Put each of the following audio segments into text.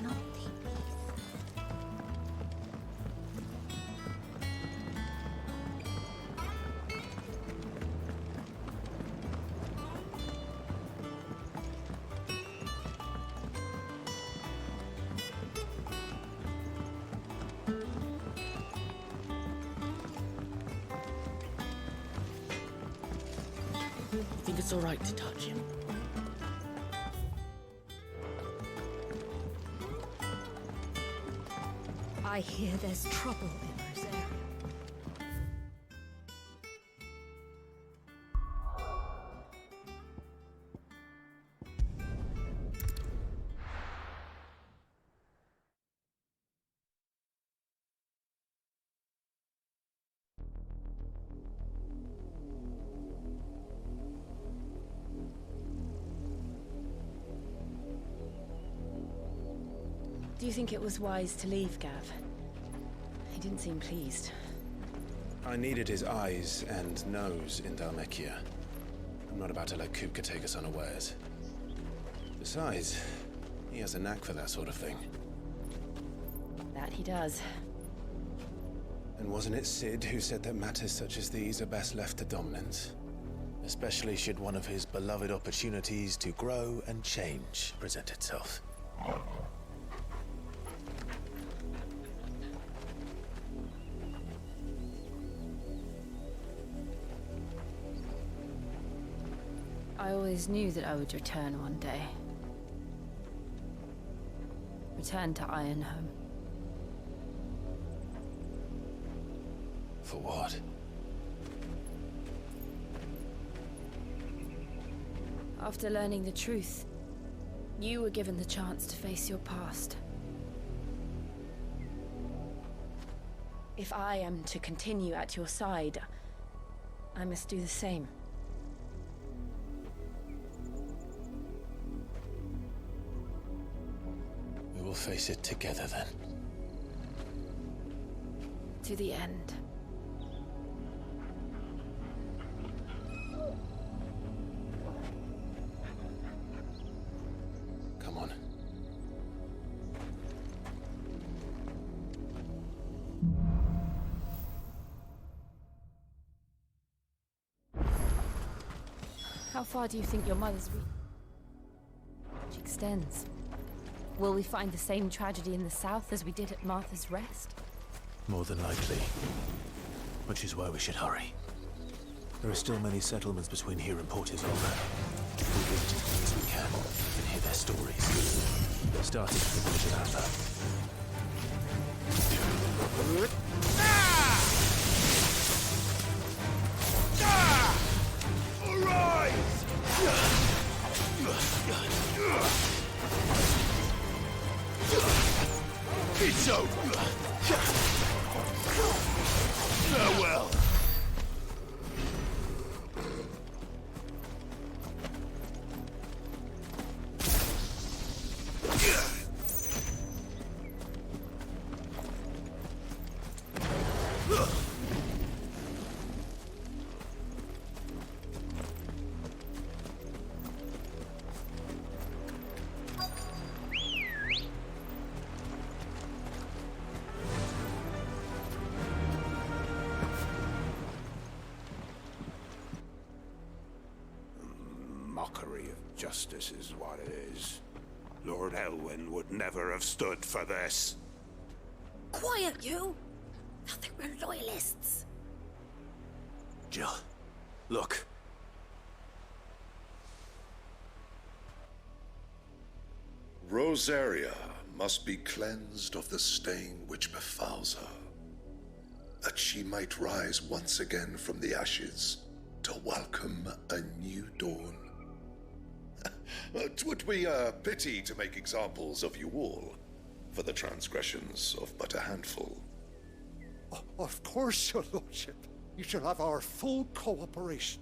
cannot take peace. You think it's all right to touch him? I hear there's trouble in Rosaria. Do you think it was wise to leave, Gav? He didn't seem pleased. I needed his eyes and nose in Dhalmekia. I'm not about to let Kupka take us unawares. Besides, he has a knack for that sort of thing. That he does. And wasn't it Sid who said that matters such as these are best left to dominance? Especially should one of his beloved opportunities to grow and change present itself. I always knew that I would return one day. Return to Ironhome. For what? After learning the truth, you were given the chance to face your past. If I am to continue at your side, I must do the same. We will face it together then. To the end. Come on. How far do you think your mother's reach extends? Will we find the same tragedy in the south as we did at Martha's Rest? More than likely. Which is why we should hurry. There are still many settlements between here and Port Isolde. We'll visit as many as we can and hear their stories. Starting with the village of Amber. It's over! Farewell! Mockery of justice is what it is. Lord Elwyn would never have stood for this. Quiet, you! Nothing, we're loyalists. Jill, look. Rosaria must be cleansed of the stain which befouls her, that she might rise once again from the ashes to welcome a new dawn. 'Twould be a pity to make examples of you all, for the transgressions of but a handful. Of course, your lordship. You shall have our full cooperation.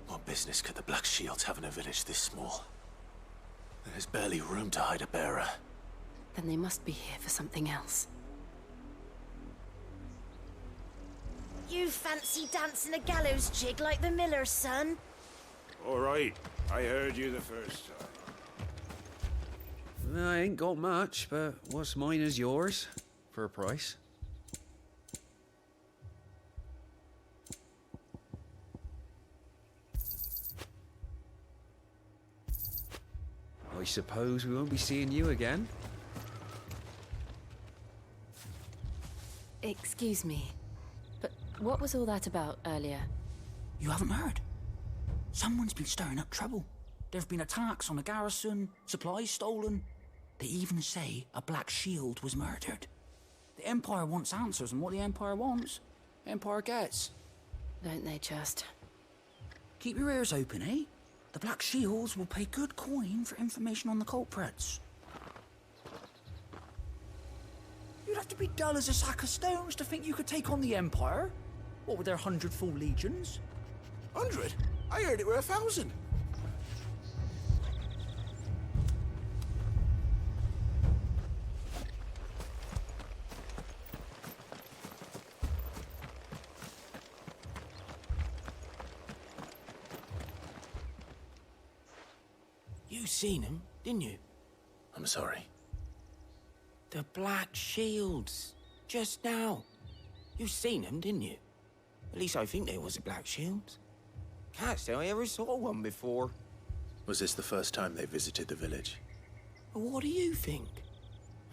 What business could the Black Shields have in a village this small? There's barely room to hide a bearer. Then they must be here for something else. you fancy dancing a gallows jig like the miller's son? All right, I heard you the first time. I ain't got much, but what's mine is yours, for a price. I suppose we won't be seeing you again. Excuse me, but what was all that about earlier? You haven't heard? Someone's been stirring up trouble. There have been attacks on the garrison, supplies stolen. They even say a Black Shield was murdered. The Empire wants answers, and what the Empire wants, Empire gets. Don't they just? Keep your ears open, eh? The Black Shields will pay good coin for information on the culprits. You'd have to be dull as a sack of stones to think you could take on the Empire. What with their 100 full legions? 100? I heard it were 1,000. You seen him, didn't you? I'm sorry. The Black Shields. Just now. You seen them, didn't you? At least I think they was a Black Shields. Can't say I ever saw one before. Was this the first time they visited the village? What do you think?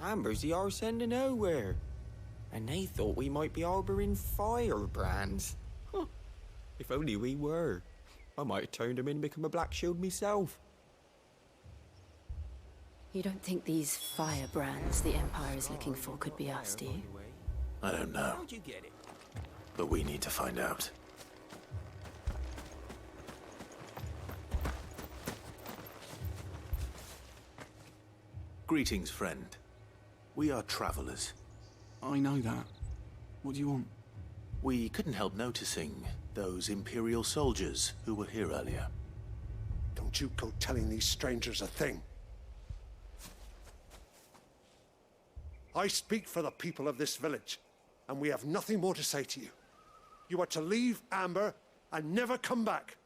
Amber's the arse end of nowhere. And they thought we might be harbouring firebrands. Huh. If only we were. I might have turned them in and become a Black Shield myself. You don't think these firebrands the Empire is looking for could be us, do you? I don't know, How'd you get it? but we need to find out. Greetings, friend. We are travelers. I know that. What do you want? We couldn't help noticing those Imperial soldiers who were here earlier. Don't you go telling these strangers a thing. I speak for the people of this village, and we have nothing more to say to you. You are to leave Amber and never come back.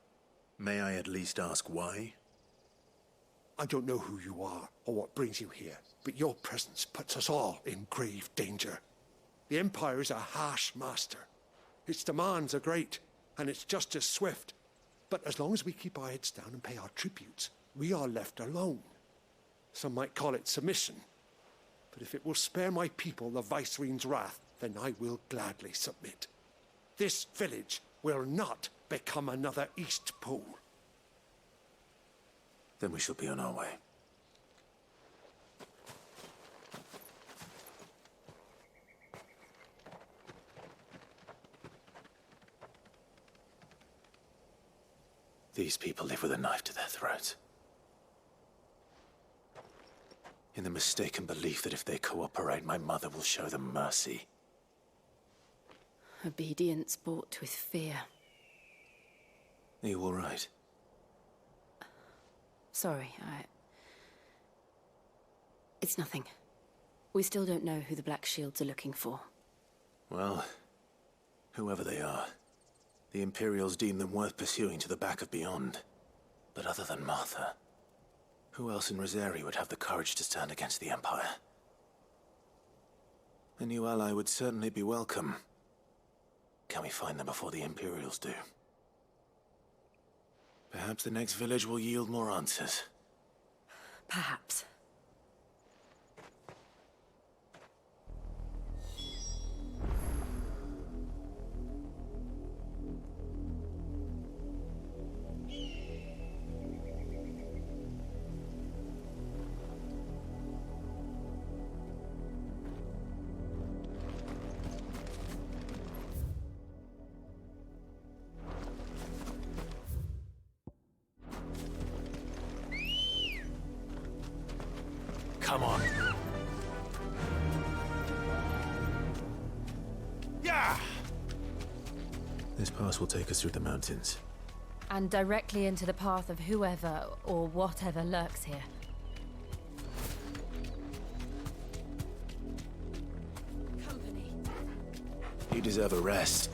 May I at least ask why? I don't know who you are or what brings you here, but your presence puts us all in grave danger. The Empire is a harsh master. Its demands are great, and its justice swift. But as long as we keep our heads down and pay our tributes, we are left alone. Some might call it submission. But if it will spare my people the Viceroy's wrath, then I will gladly submit. This village will not become another East Pool. Then we shall be on our way. These people live with a knife to their throats. In the mistaken belief that if they cooperate, my mother will show them mercy. Obedience bought with fear. Are you all right? Sorry, It's nothing. We still don't know who the Black Shields are looking for. Well, whoever they are, the Imperials deem them worth pursuing to the back of beyond. But other than Martha, who else in Rosari would have the courage to stand against the Empire? A new ally would certainly be welcome. Can we find them before the Imperials do? Perhaps the next village will yield more answers. Perhaps. Come on. Yeah! This pass will take us through the mountains. And directly into the path of whoever or whatever lurks here. Company. You deserve a rest.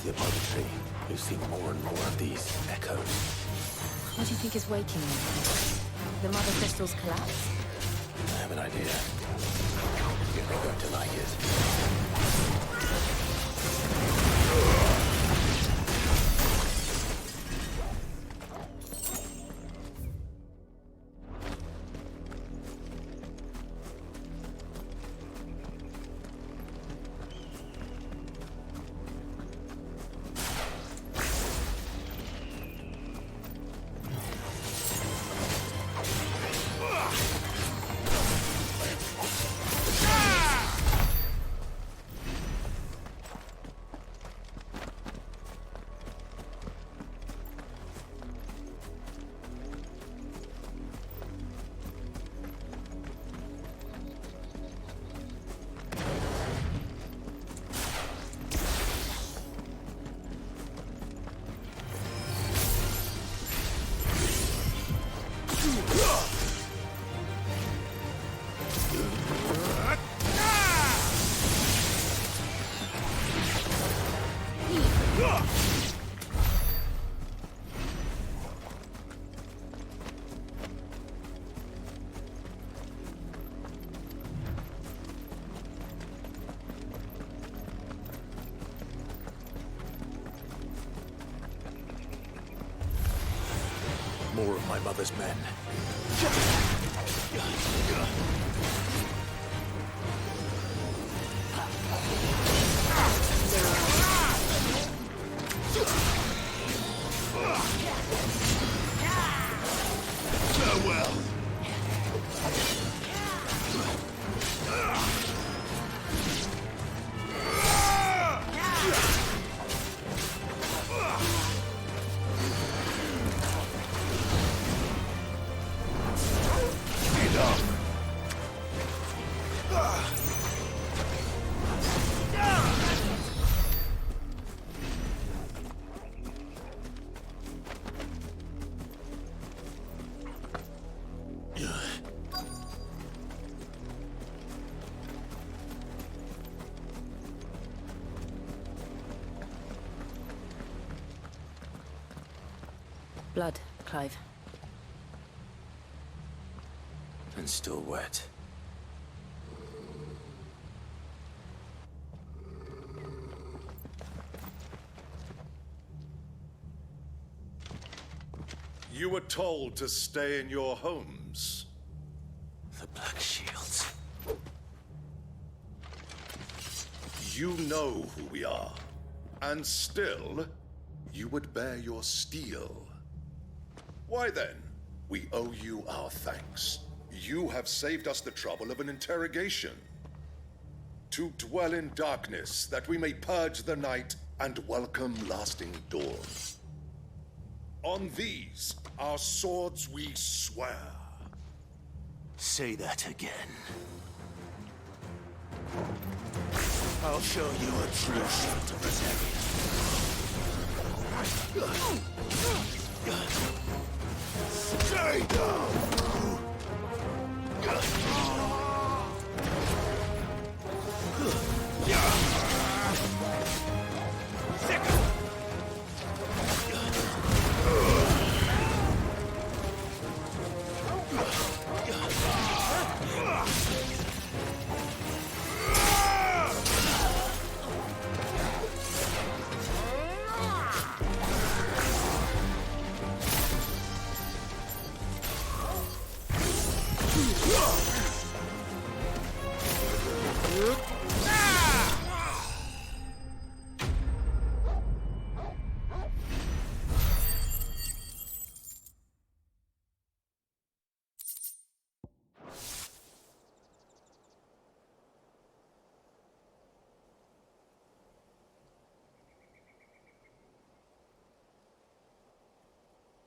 here by the tree, we've seen more and more of these echoes. What do you think is waking them? The mother crystal's collapse? I have an idea. You're going to like it. More of my mother's men. Farewell. Blood, Clive. And still wet. You were told to stay in your homes. The Black Shields. You know who we are. And still, you would bear your steel. Why then? We owe you our thanks. You have saved us the trouble of an interrogation. To dwell in darkness, that we may purge the night and welcome lasting dawn. On these, our swords we swear. Say that again. I'll show you a true shield of Stay down!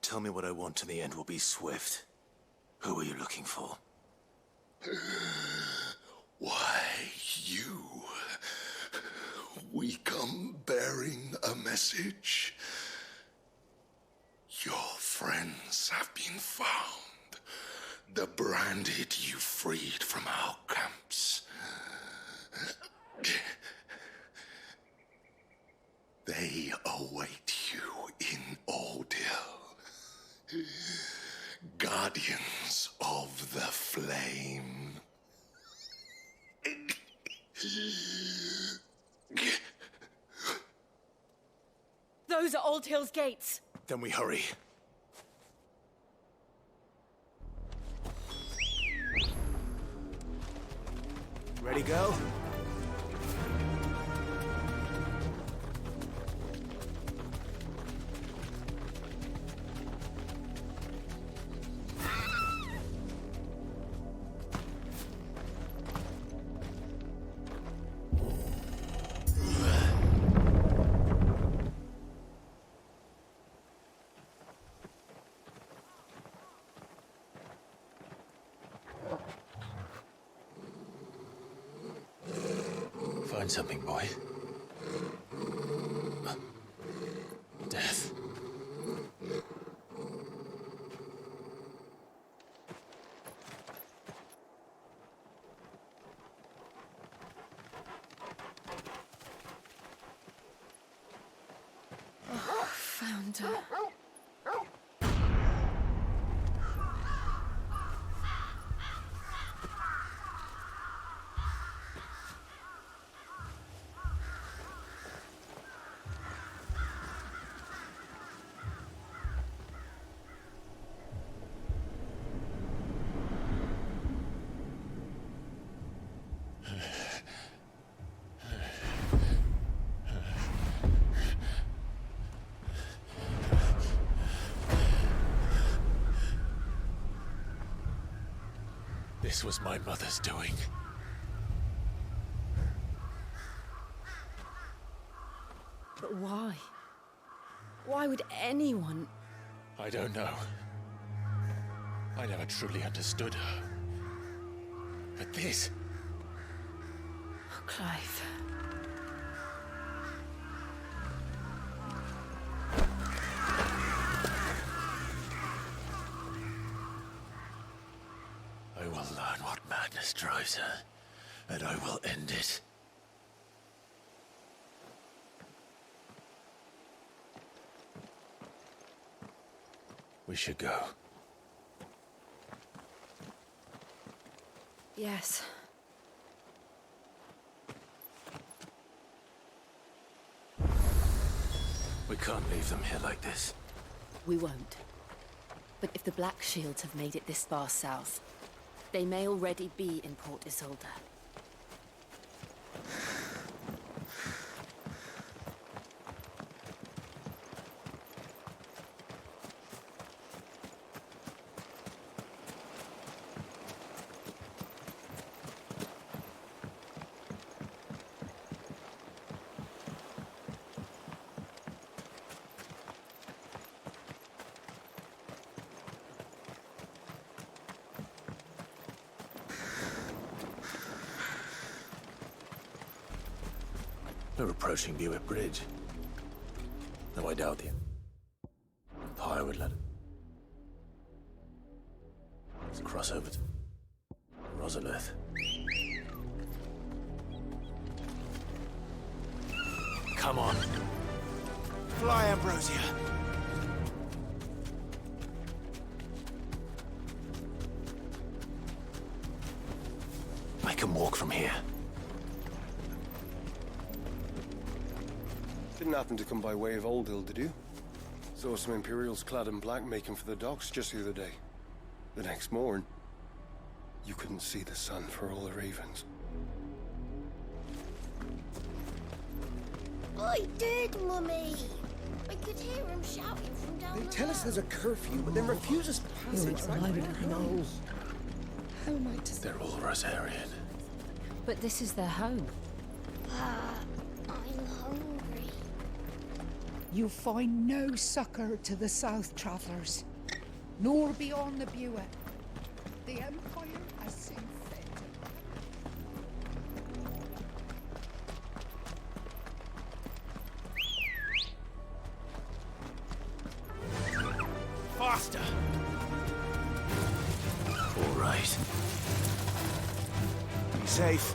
Tell me what I want and the end will be swift. Who are you looking for? Why, you. We come bearing a message. Your friends have been found. The branded you freed from our camps. They Those are Old Hill's gates. Then we hurry. Ready, go? Find something, boy. Death. Found her. This was my mother's doing. But why? Why would anyone... I don't know. I never truly understood her. But this... Oh, Clive. I will learn what madness drives her, and I will end it. We should go. Yes. We can't leave them here like this. We won't. But if the Black Shields have made it this far south, they may already be in Port Isolde. We're approaching Buick Bridge. Though I doubt the Empire would let it. Let's cross over to Rosalith. Come on. Fly, Ambrosia. I can walk from here. Didn't happen to come by way of Oldhill, did you? Saw some Imperials clad in black making for the docks just the other day. The next morn, you couldn't see the sun for all the ravens. I did, Mummy. I could hear him shouting from down They the tell us there's a curfew, but then refuse us passage. I don't know. How am I to... They're all Rosarian. But this is their home. I'm hungry. You find no succor to the South Travellers, nor beyond the Buet. The Empire has seen fit. Faster! All right. Be safe.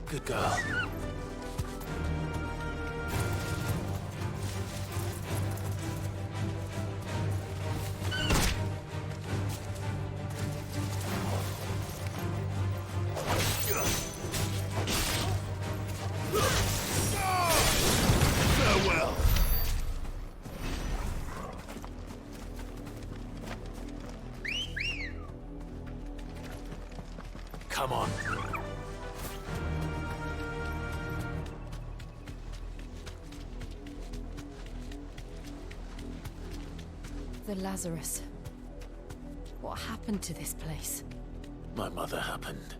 Good girl. Farewell. Come on. The Lazarus. What happened to this place? My mother happened.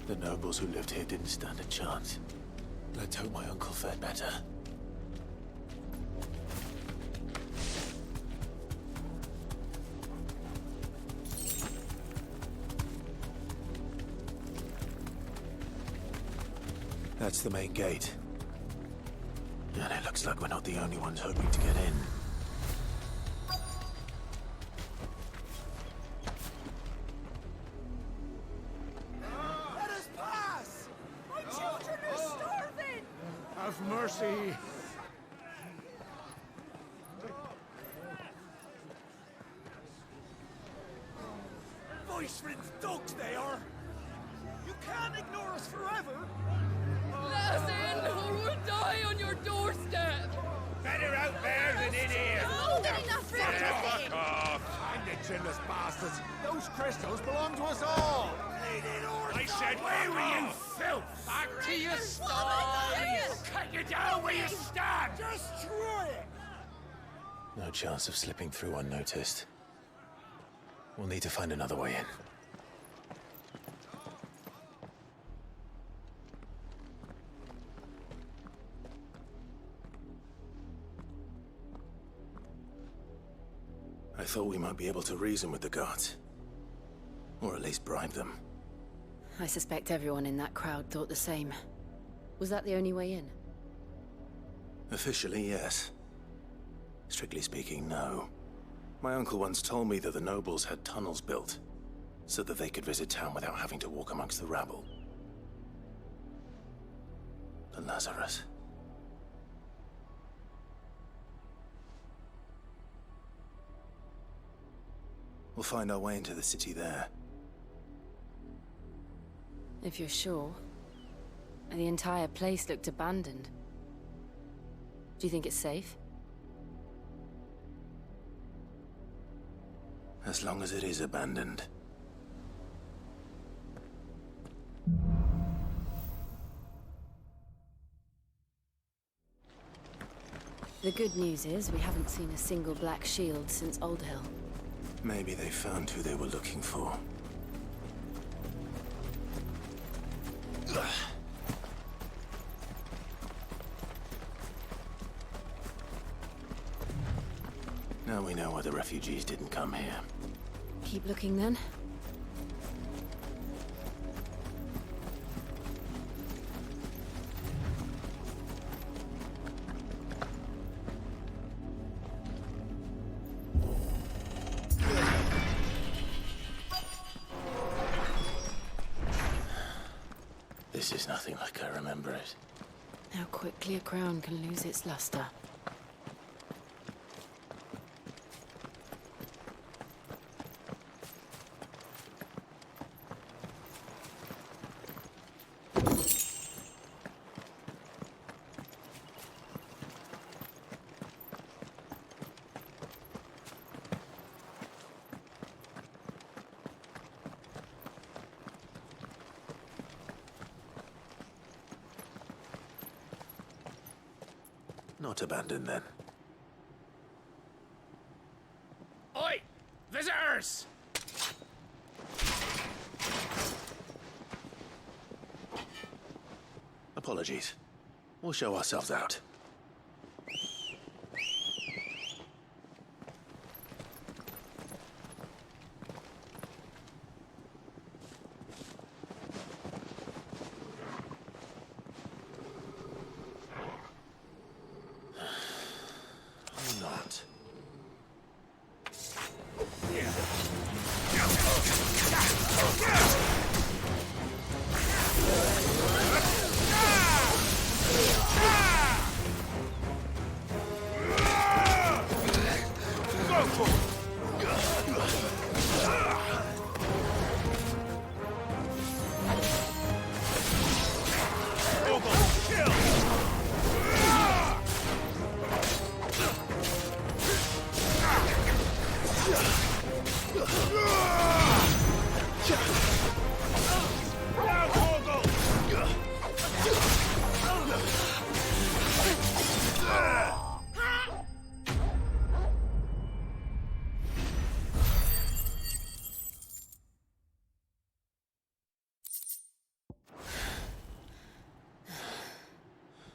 The nobles who lived here didn't stand a chance. Let's hope my uncle fared better. That's the main gate. And it looks like we're not the only ones hoping to get in. Let us pass! My children are starving! Have mercy! Voice-ridden dogs they are! You can't ignore us forever! Let us in, or we'll die on your doorstep! Better out there than in here! More than enough for everything! Fuck off! And the chinless bastards! Those crystals belong to us all! I said, where were you, filth? Back to your sties! Cut you down where you stand! Destroy it! No chance of slipping through unnoticed. We'll need to find another way in. I thought we might be able to reason with the guards. Or at least bribe them. I suspect everyone in that crowd thought the same. Was that the only way in? Officially, yes. Strictly speaking, no. My uncle once told me that the nobles had tunnels built, so that they could visit town without having to walk amongst the rabble. The Lazarus. We'll find our way into the city there. If you're sure. The entire place looked abandoned. Do you think it's safe? As long as it is abandoned. The good news is we haven't seen a single black shield since Old Hill. Maybe they found who they were looking for. Now we know why the refugees didn't come here. Keep looking then. This is nothing like I remember it. How quickly a crown can lose its luster. Not abandoned, then. Oi! Visitors! Apologies. We'll show ourselves out. Not.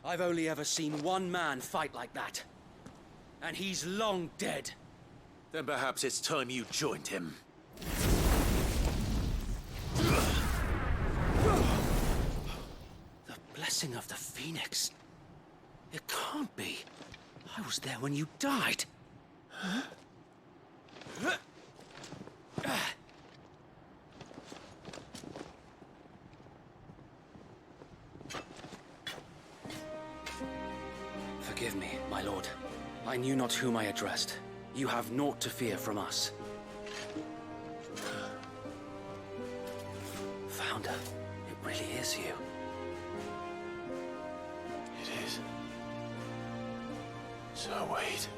I've only ever seen one man fight like that. And he's long dead. Then perhaps it's time you joined him. The blessing of the Phoenix. It can't be. I was there when you died. Huh? Forgive me, my lord. I knew not whom I addressed. You have naught to fear from us. Founder, it really is you. It is. So wait.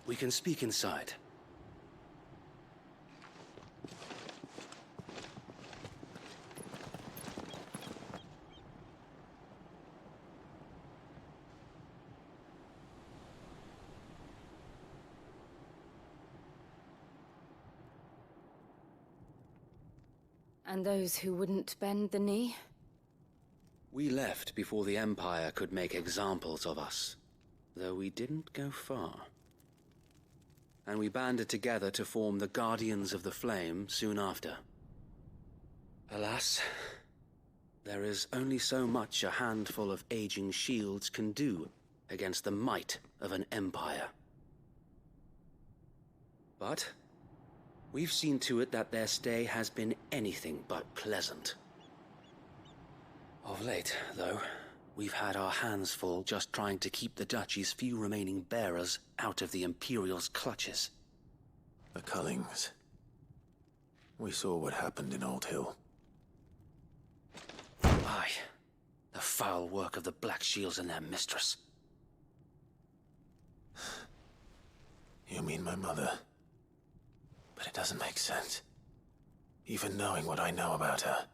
We can speak inside. And those who wouldn't bend the knee? We left before the Empire could make examples of us, though we didn't go far. And we banded together to form the Guardians of the Flame soon after. Alas, there is only so much a handful of aging shields can do against the might of an empire. But we've seen to it that their stay has been anything but pleasant. Of late, though, we've had our hands full just trying to keep the Duchy's few remaining bearers out of the Imperial's clutches. The Cullings. We saw what happened in Old Hill. Aye. The foul work of the Black Shields and their mistress. You mean my mother? But it doesn't make sense. Even knowing what I know about her.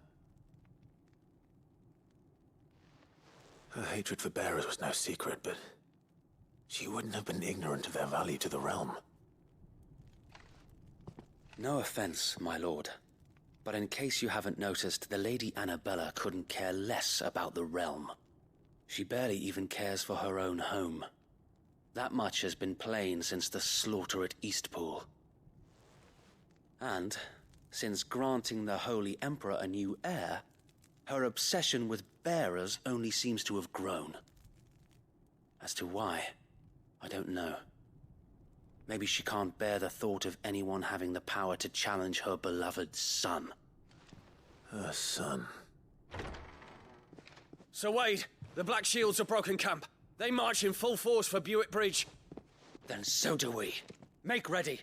Her hatred for bearers was no secret, but she wouldn't have been ignorant of their value to the realm. No offense, my lord, but in case you haven't noticed, the Lady Annabella couldn't care less about the realm. She barely even cares for her own home. That much has been plain since the slaughter at Eastpool. And, since granting the Holy Emperor a new heir, Her obsession with bearers only seems to have grown. As to why, I don't know. Maybe she can't bear the thought of anyone having the power to challenge her beloved son. Her son. Sir Wade, the Black Shields have broken camp. They march in full force for Buick Bridge. Then so do we. Make ready.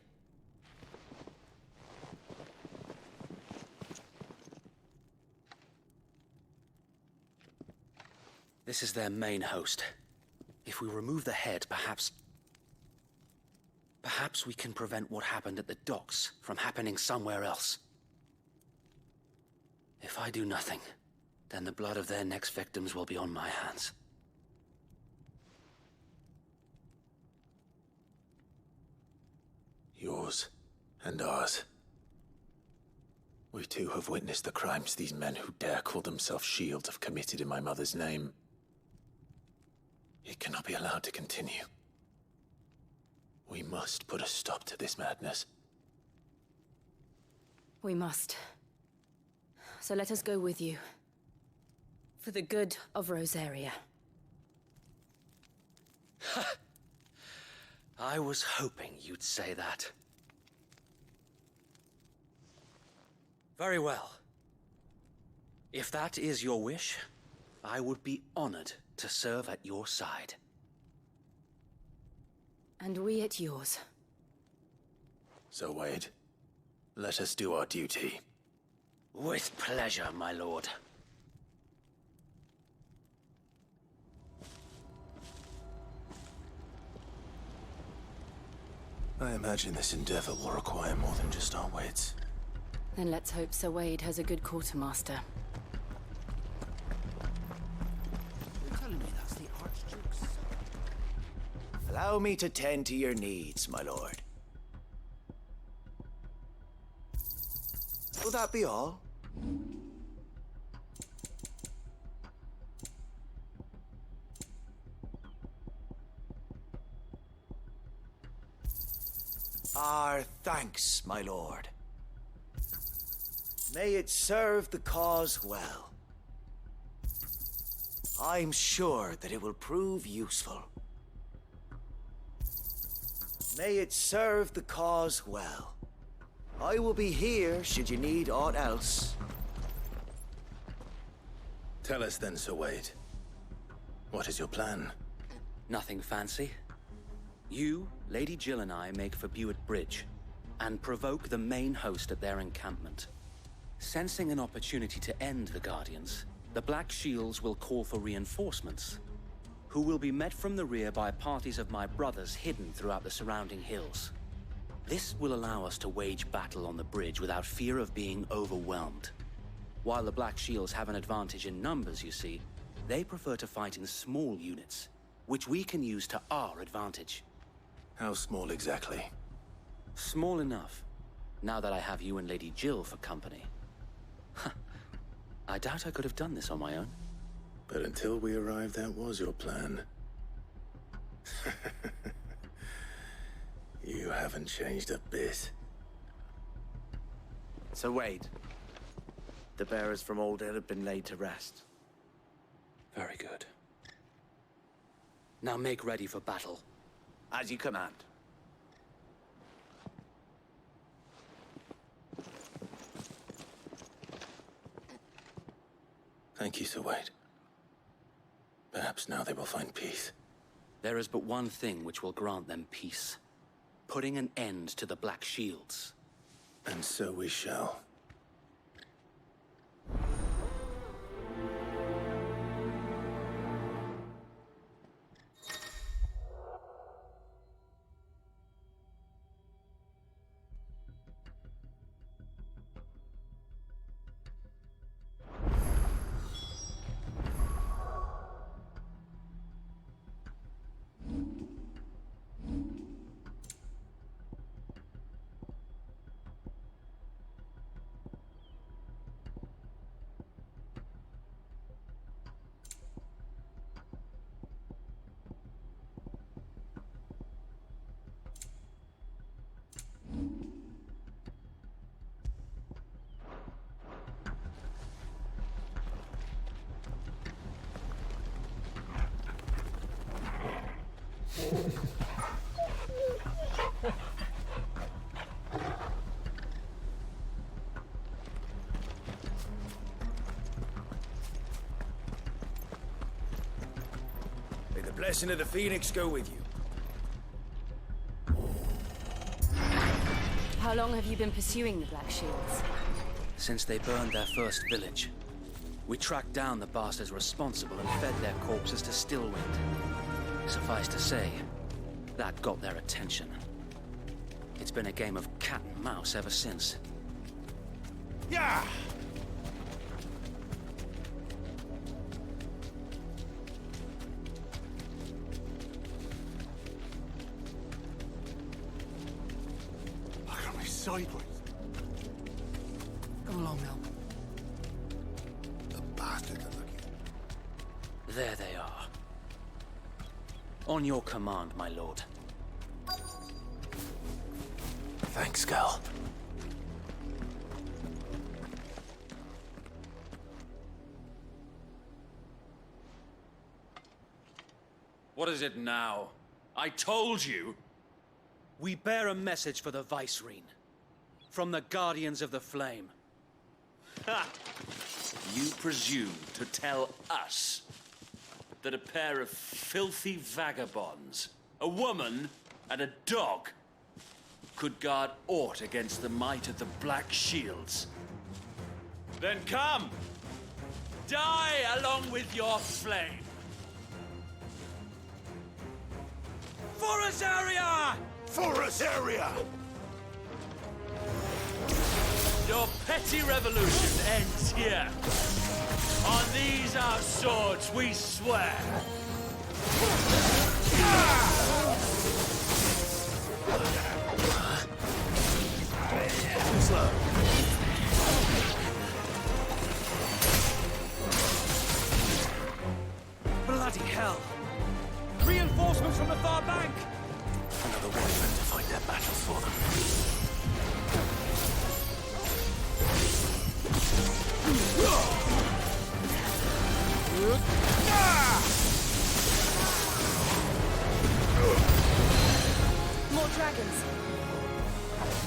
This is their main host. If we remove the head, perhaps we can prevent what happened at the docks from happening somewhere else. If I do nothing, then the blood of their next victims will be on my hands. Yours and ours. We too have witnessed the crimes these men who dare call themselves shields have committed in my mother's name. It cannot be allowed to continue. We must put a stop to this madness. We must. So let us go with you. For the good of Rosaria. I was hoping you'd say that. Very well. If that is your wish, I would be honored to serve at your side. And we at yours. So, Wade, let us do our duty. With pleasure, my lord. I imagine this endeavor will require more than just our wits. Then let's hope Sir Wade has a good quartermaster. You're telling me that's the Archduke's son? Allow me to tend to your needs, my lord. Will that be all? Our thanks, my lord. May it serve the cause well. I'm sure that it will prove useful. May it serve the cause well. I will be here should you need aught else. Tell us then, Sir Wade. What is your plan? Nothing fancy. You, Lady Jill and I make for Buick Bridge, and provoke the main host at their encampment. Sensing an opportunity to end the Guardians, the Black Shields will call for reinforcements, who will be met from the rear by parties of my brothers hidden throughout the surrounding hills. This will allow us to wage battle on the bridge without fear of being overwhelmed. While the Black Shields have an advantage in numbers, you see, they prefer to fight in small units, which we can use to our advantage. How small exactly? Small enough, now that I have you and Lady Jill for company. I doubt I could have done this on my own. But until we arrived, that was your plan. You haven't changed a bit. Sir Wade, the bearers from Old Hill have been laid to rest. Very good. Now make ready for battle. As you command. Thank you, Sir Wade. Perhaps now they will find peace. There is but one thing which will grant them peace. Putting an end to the Black Shields. And so we shall. blessing of the Phoenix go with you. How long have you been pursuing the Black Shields? Since they burned their first village. We tracked down the bastards responsible and fed their corpses to Stillwind. Suffice to say, that got their attention. It's been a game of cat and mouse ever since. Yeah! Look at me sideways. Come along now. The bastards are looking. There they are. On your command, my lord. Thanks, Gal. What is it now? I told you! We bear a message for the Vicereine. From the Guardians of the Flame. Ha! You presume to tell us that a pair of filthy vagabonds, a woman and a dog, could guard aught against the might of the Black Shields? Then come! Die along with your flame! For Azaria! For Azaria! Your petty revolution ends here. On these our swords we swear. Slow. Bloody hell! Reinforcements from the far bank! Another warning to fight their battles for them. More dragons.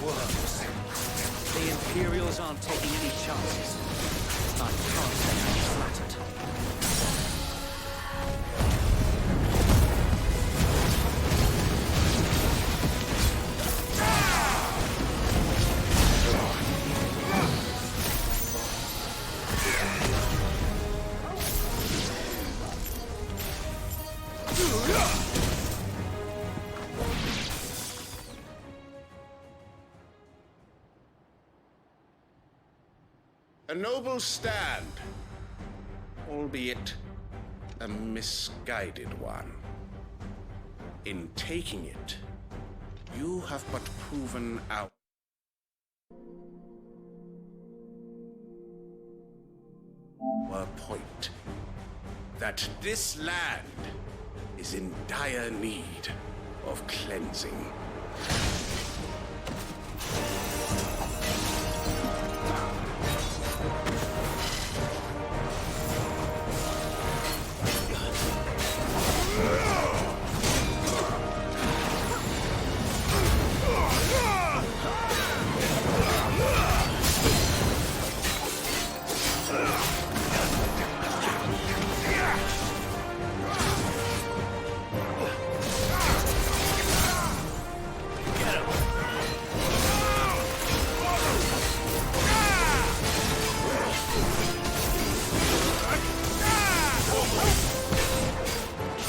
Worms. The Imperials aren't taking any chances. I can't say I'm flattered. A noble stand, albeit a misguided one. In taking it, you have but proven our point that this land is in dire need of cleansing.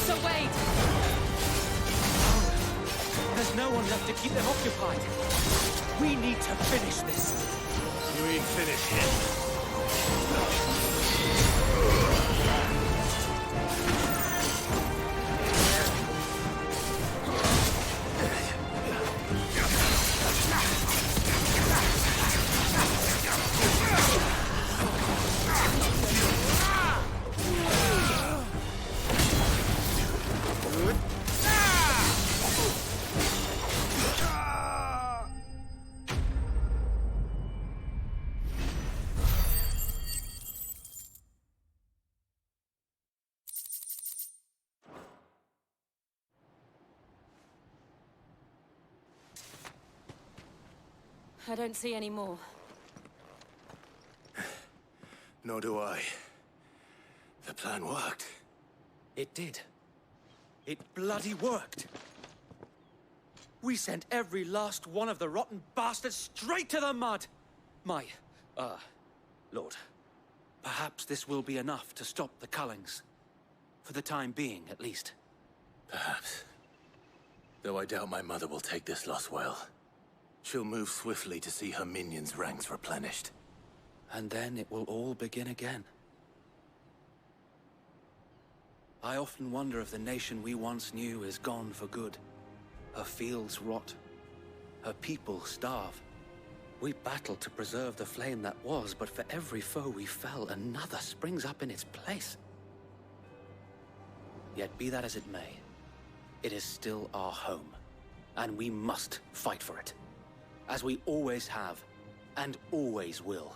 So Wade! There's no one left to keep them occupied. We need to finish this. You ain't finished yet. I don't see any more. Nor do I. The plan worked. It did. It bloody worked! We sent every last one of the rotten bastards straight to the mud! Lord, perhaps this will be enough to stop the Cullings. For the time being, at least. Perhaps. Though I doubt my mother will take this loss well. She'll move swiftly to see her minions' ranks replenished. And then it will all begin again. I often wonder if the nation we once knew is gone for good. Her fields rot. Her people starve. We battled to preserve the flame that was, but for every foe we fell, another springs up in its place. Yet be that as it may, it is still our home, and we must fight for it, as we always have, and always will.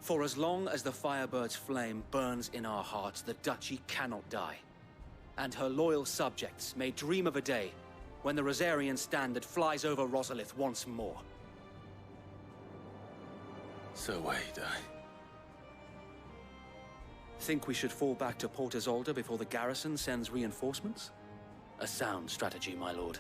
For as long as the Firebird's flame burns in our hearts, the Duchy cannot die, and her loyal subjects may dream of a day when the Rosarian standard flies over Rosalith once more. So wait, Think we should fall back to Port Isolde before the garrison sends reinforcements? A sound strategy, my lord.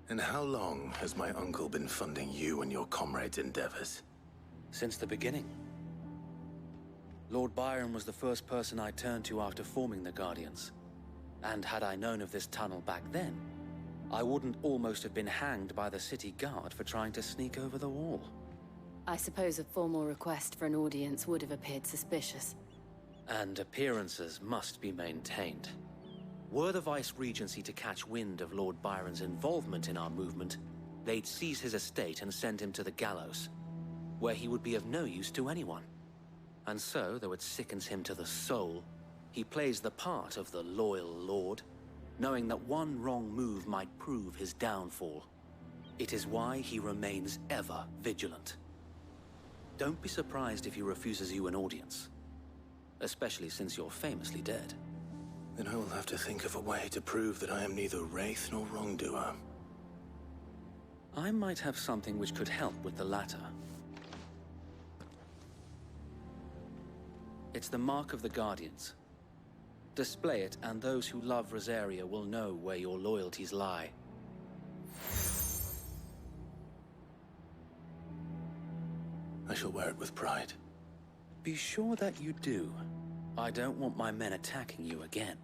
And how long has my uncle been funding you and your comrades' endeavors? Since the beginning. Lord Byron was the first person I turned to after forming the Guardians. And had I known of this tunnel back then, I wouldn't almost have been hanged by the city guard for trying to sneak over the wall. I suppose a formal request for an audience would have appeared suspicious. And appearances must be maintained. Were the Vice-Regency to catch wind of Lord Byron's involvement in our movement, they'd seize his estate and send him to the gallows, where he would be of no use to anyone. And so, though it sickens him to the soul, he plays the part of the loyal lord, knowing that one wrong move might prove his downfall. It is why he remains ever vigilant. Don't be surprised if he refuses you an audience, especially since you're famously dead. Then I will have to think of a way to prove that I am neither wraith nor wrongdoer. I might have something which could help with the latter. It's the mark of the Guardians. Display it, and those who love Rosaria will know where your loyalties lie. I shall wear it with pride. Be sure that you do. I don't want my men attacking you again.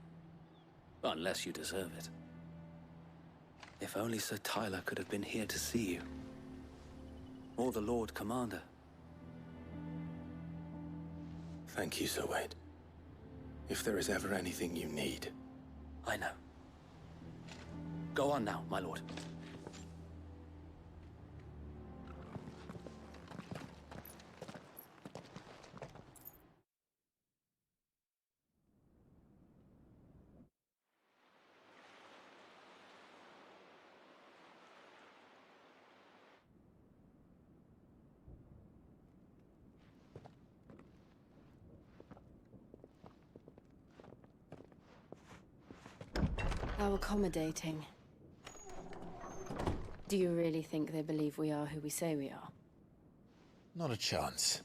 Unless you deserve it. If only Sir Tyler could have been here to see you. Or the Lord Commander. Thank you, Sir Wade. If there is ever anything you need. I know. Go on now, my lord. How accommodating. Do you really think they believe we are who we say we are? Not a chance.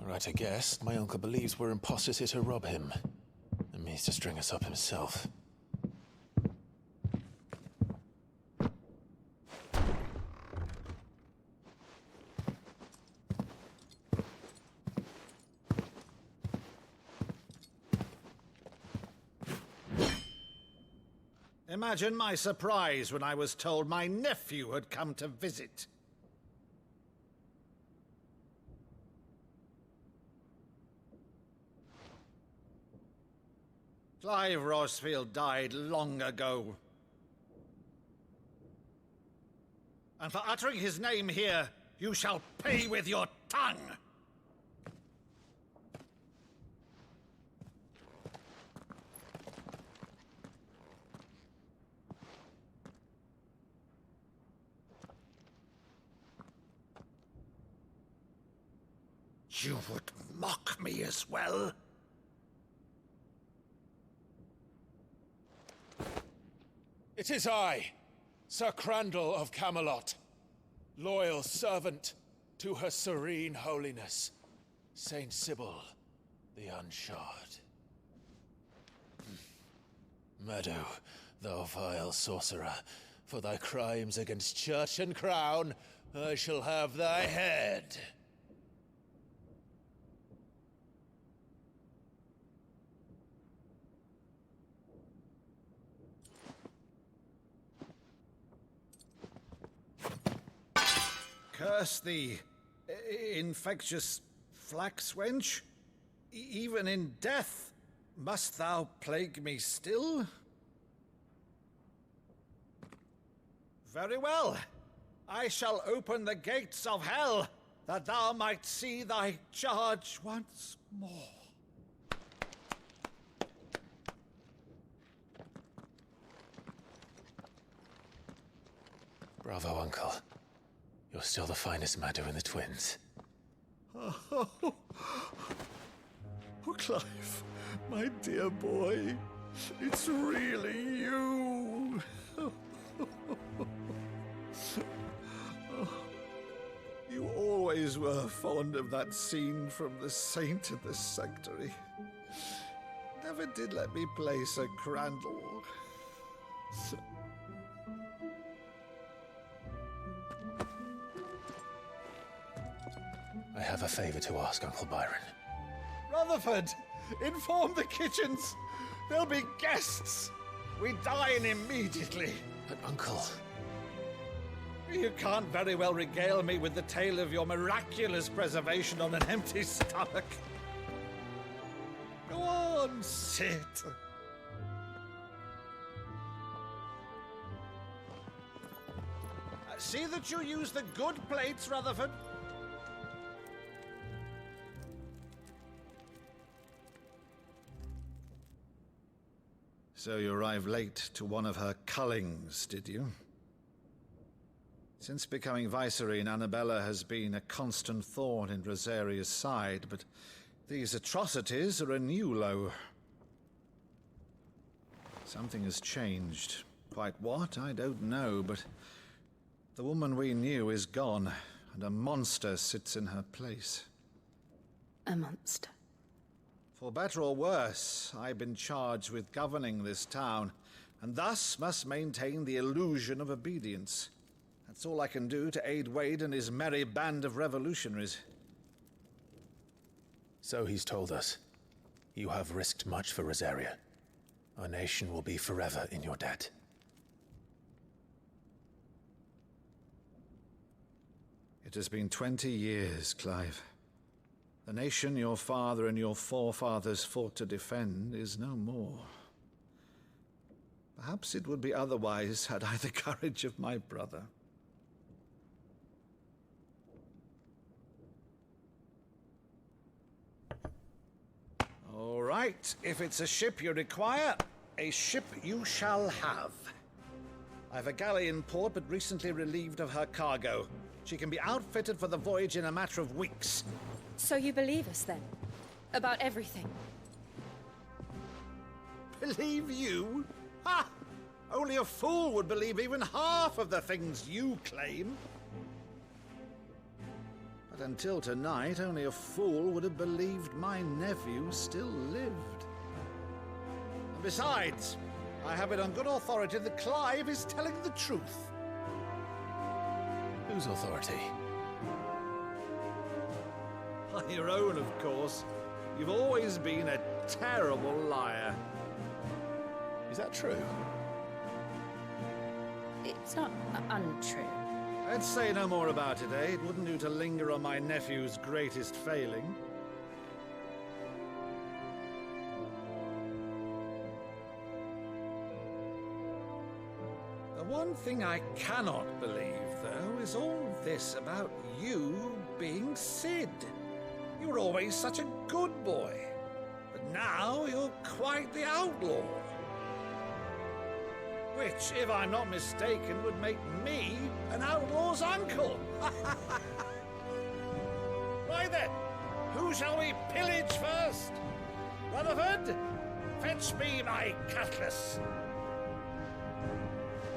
All right, I guess. My uncle believes we're imposters here to rob him. And means to string us up himself. Imagine my surprise when I was told my nephew had come to visit. Clive Rosefield died long ago. And for uttering his name here, you shall pay with your tongue! You would mock me as well? It is I, Sir Crandall of Camelot, loyal servant to Her Serene Holiness, Saint Sybil the Unshod. Meadow, thou vile sorcerer, for thy crimes against church and crown, I shall have thy head. Curse thee, infectious flax wench. Even in death, must thou plague me still? Very well. I shall open the gates of hell, that thou might see thy charge once more. Bravo, Uncle. You're still the finest Meadow in the twins. Oh, Clive, my dear boy, it's really you. You always were fond of that scene from The Saint in the Sanctuary. Never did let me play Sir Crandall. I have a favor to ask, Uncle Byron. Rutherford, inform the kitchens. There'll be guests. We dine immediately. But, Uncle... You can't very well regale me with the tale of your miraculous preservation on an empty stomach. Go on, sit. See that you use the good plates, Rutherford. So you arrived late to one of her cullings, did you? Since becoming Vicereine, Annabella has been a constant thorn in Rosaria's side, but these atrocities are a new low. Something has changed. Quite what, I don't know, but the woman we knew is gone, and a monster sits in her place. A monster? For better or worse, I've been charged with governing this town, and thus must maintain the illusion of obedience. That's all I can do to aid Wade and his merry band of revolutionaries. So he's told us. You have risked much for Rosaria. Our nation will be forever in your debt. It has been 20 years, Clive. The nation your father and your forefathers fought to defend is no more. Perhaps it would be otherwise had I the courage of my brother. All right, if it's a ship you require, a ship you shall have. I've a galley in port, but recently relieved of her cargo. She can be outfitted for the voyage in a matter of weeks. So you believe us, then? About everything? Believe you? Ha! Only a fool would believe even half of the things you claim. But until tonight, only a fool would have believed my nephew still lived. And besides, I have it on good authority that Clive is telling the truth. Whose authority? On your own, of course. You've always been a terrible liar. Is that true? It's not untrue. Let's say no more about it, eh? It wouldn't do to linger on my nephew's greatest failing. one thing I cannot believe, though, is all this about you being Sid. You were always such a good boy, but now you're quite the outlaw. Which, if I'm not mistaken, would make me an outlaw's uncle. Right then, who shall we pillage first? Rutherford, fetch me my cutlass.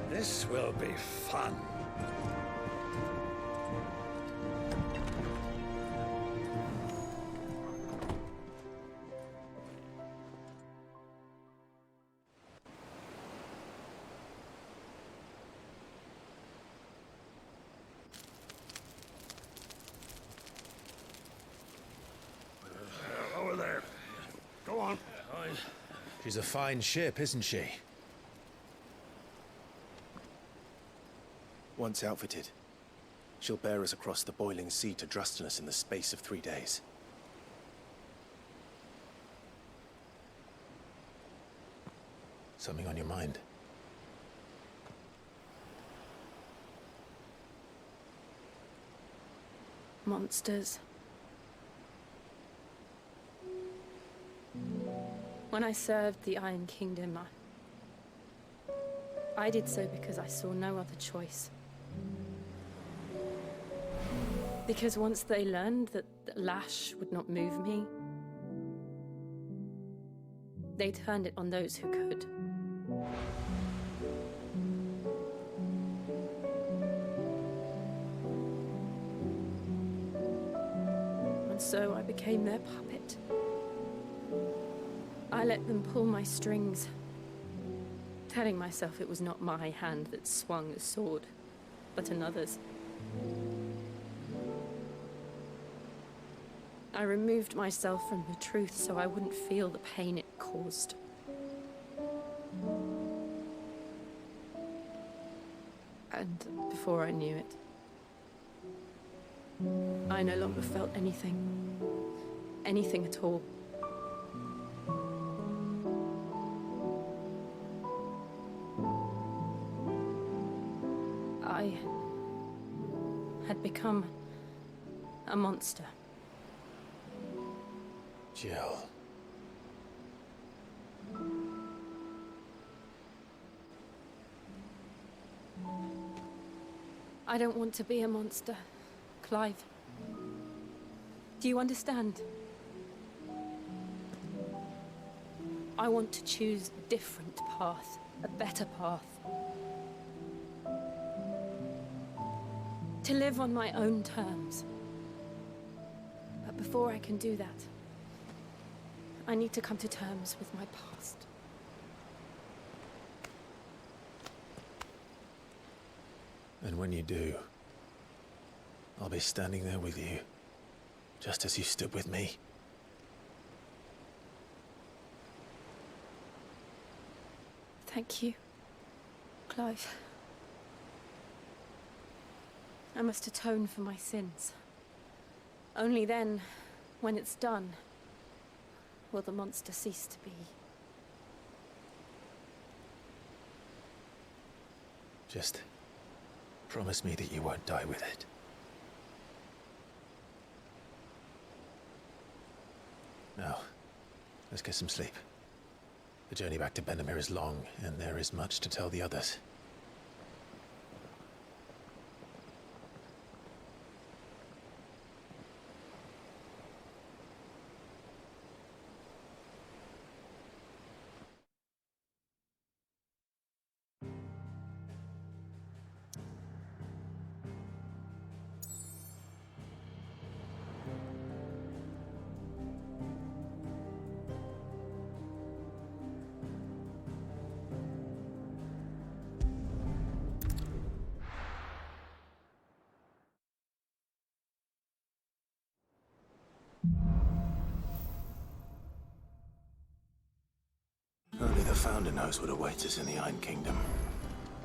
This will be fun. Over there. Go on. She's a fine ship, isn't she? Once outfitted, she'll bear us across the boiling sea to Drustinus in the space of 3 days. Something on your mind? Monsters. When I served the Iron Kingdom, I did so because I saw no other choice. Because once they learned that the lash would not move me, they turned it on those who could. And so I became their puppet. I let them pull my strings, telling myself it was not my hand that swung the sword, but another's. I removed myself from the truth so I wouldn't feel the pain it caused. And before I knew it, I no longer felt anything. Anything at all. I had become a monster. Jill. I don't want to be a monster, Clive. Do you understand? I want to choose a different path, a better path. To live on my own terms. But before I can do that, I need to come to terms with my past. And when you do, I'll be standing there with you, just as you stood with me. Thank you, Clive. I must atone for my sins. Only then, when it's done, will the monster cease to be. Just promise me that you won't die with it. Now, let's get some sleep. The journey back to Benamir is long, and there is much to tell the others. Only the Founder knows what awaits us in the Iron Kingdom.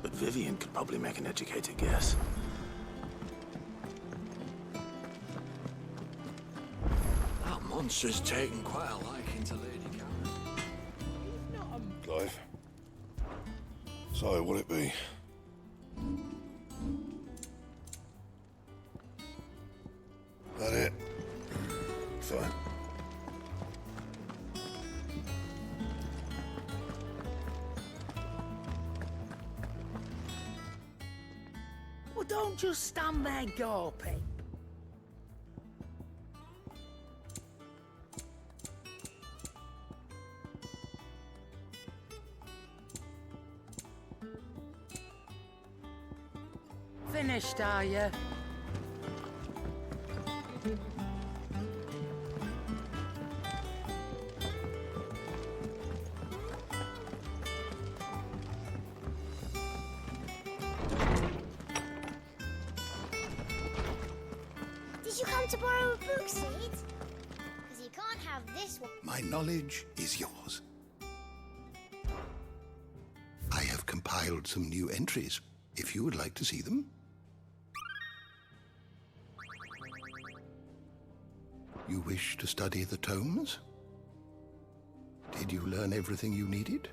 But Vivian could probably make an educated guess. That monster's taken quite a liking to Lady Karen. Clive. So, will it be? fine. Well, don't just stand there gawping. Finished, are you? Did you come to borrow a book, Sid? Because you can't have this one. My knowledge is yours. I have compiled some new entries, if you would like to see them. You wish to study the tomes? Did you learn everything you needed?